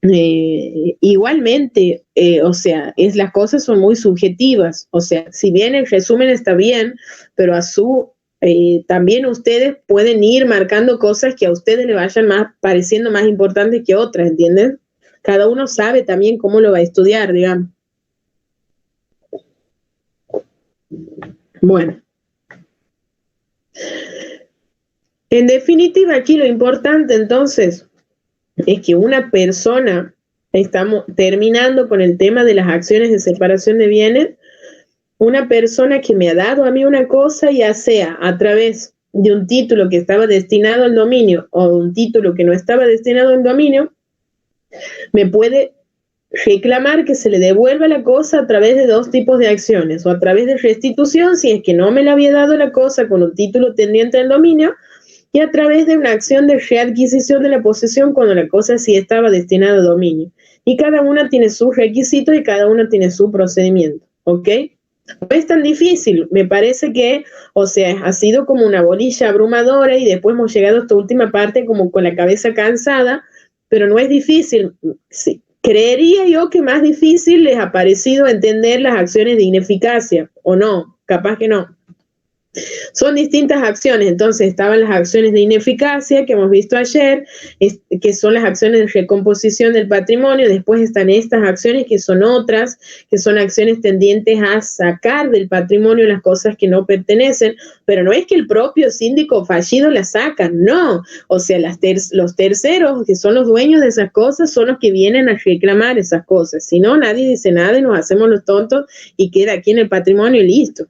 Igualmente, o sea, las cosas son muy subjetivas, o sea, si bien el resumen está bien, pero también ustedes pueden ir marcando cosas que a ustedes le vayan pareciendo más importantes que otras, ¿entienden? Cada uno sabe también cómo lo va a estudiar, digamos. Bueno. En definitiva, aquí lo importante entonces es que una persona, estamos terminando con el tema de las acciones de separación de bienes, una persona que me ha dado a mí una cosa, ya sea a través de un título que estaba destinado al dominio o un título que no estaba destinado al dominio, me puede reclamar que se le devuelva la cosa a través de dos tipos de acciones, o a través de restitución, si es que no me la había dado la cosa con un título tendiente al dominio, y a través de una acción de readquisición de la posesión cuando la cosa sí estaba destinada a dominio. Y cada una tiene sus requisitos y cada una tiene su procedimiento, ¿ok? No es tan difícil, me parece que, o sea, ha sido como una bolilla abrumadora y después hemos llegado a esta última parte como con la cabeza cansada, pero no es difícil. Sí. Creería yo que más difícil les ha parecido entender las acciones de ineficacia, o no, capaz que no. Son distintas acciones, entonces estaban las acciones de ineficacia que hemos visto ayer, que son las acciones de recomposición del patrimonio, después están estas acciones que son otras, que son acciones tendientes a sacar del patrimonio las cosas que no pertenecen, pero no es que el propio síndico fallido las saca, no, o sea, los terceros, que son los dueños de esas cosas, son los que vienen a reclamar esas cosas, si no, nadie dice nada y nos hacemos los tontos y queda aquí en el patrimonio y listo.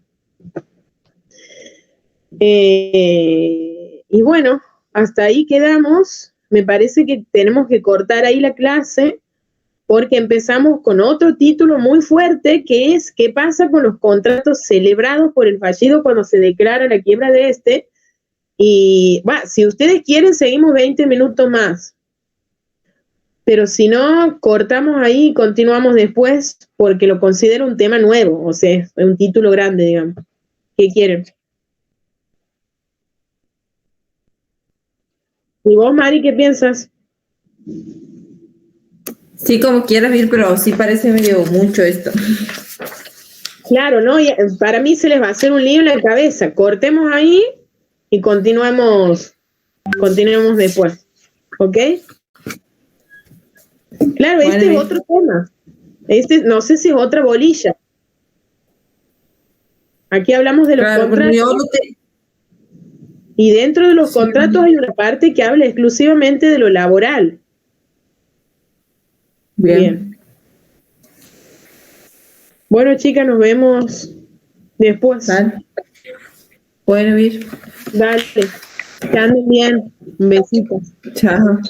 Y bueno, hasta ahí quedamos. Me parece que tenemos que cortar ahí la clase porque empezamos con otro título muy fuerte que es ¿qué pasa con los contratos celebrados por el fallido cuando se declara la quiebra de este? Y bueno, si ustedes quieren seguimos 20 minutos más, pero si no, cortamos ahí y continuamos después porque lo considero un tema nuevo, o sea, es un título grande, digamos. ¿Qué quieren? ¿Y vos, Mari, qué piensas? Sí, como quieras ir, pero sí parece medio mucho esto. Claro, ¿no? Y para mí se les va a hacer un lío en la cabeza. Cortemos ahí y continuemos después. ¿Ok? Claro, este Bueno, es otro tema. No sé si es otra bolilla. Aquí hablamos de los contratos. Y dentro de los contratos hay una parte que habla exclusivamente de lo laboral. Bien. Bueno, chicas, nos vemos después. Dale. Bueno, ir. Dale. Que anden bien. Un besito. Chao.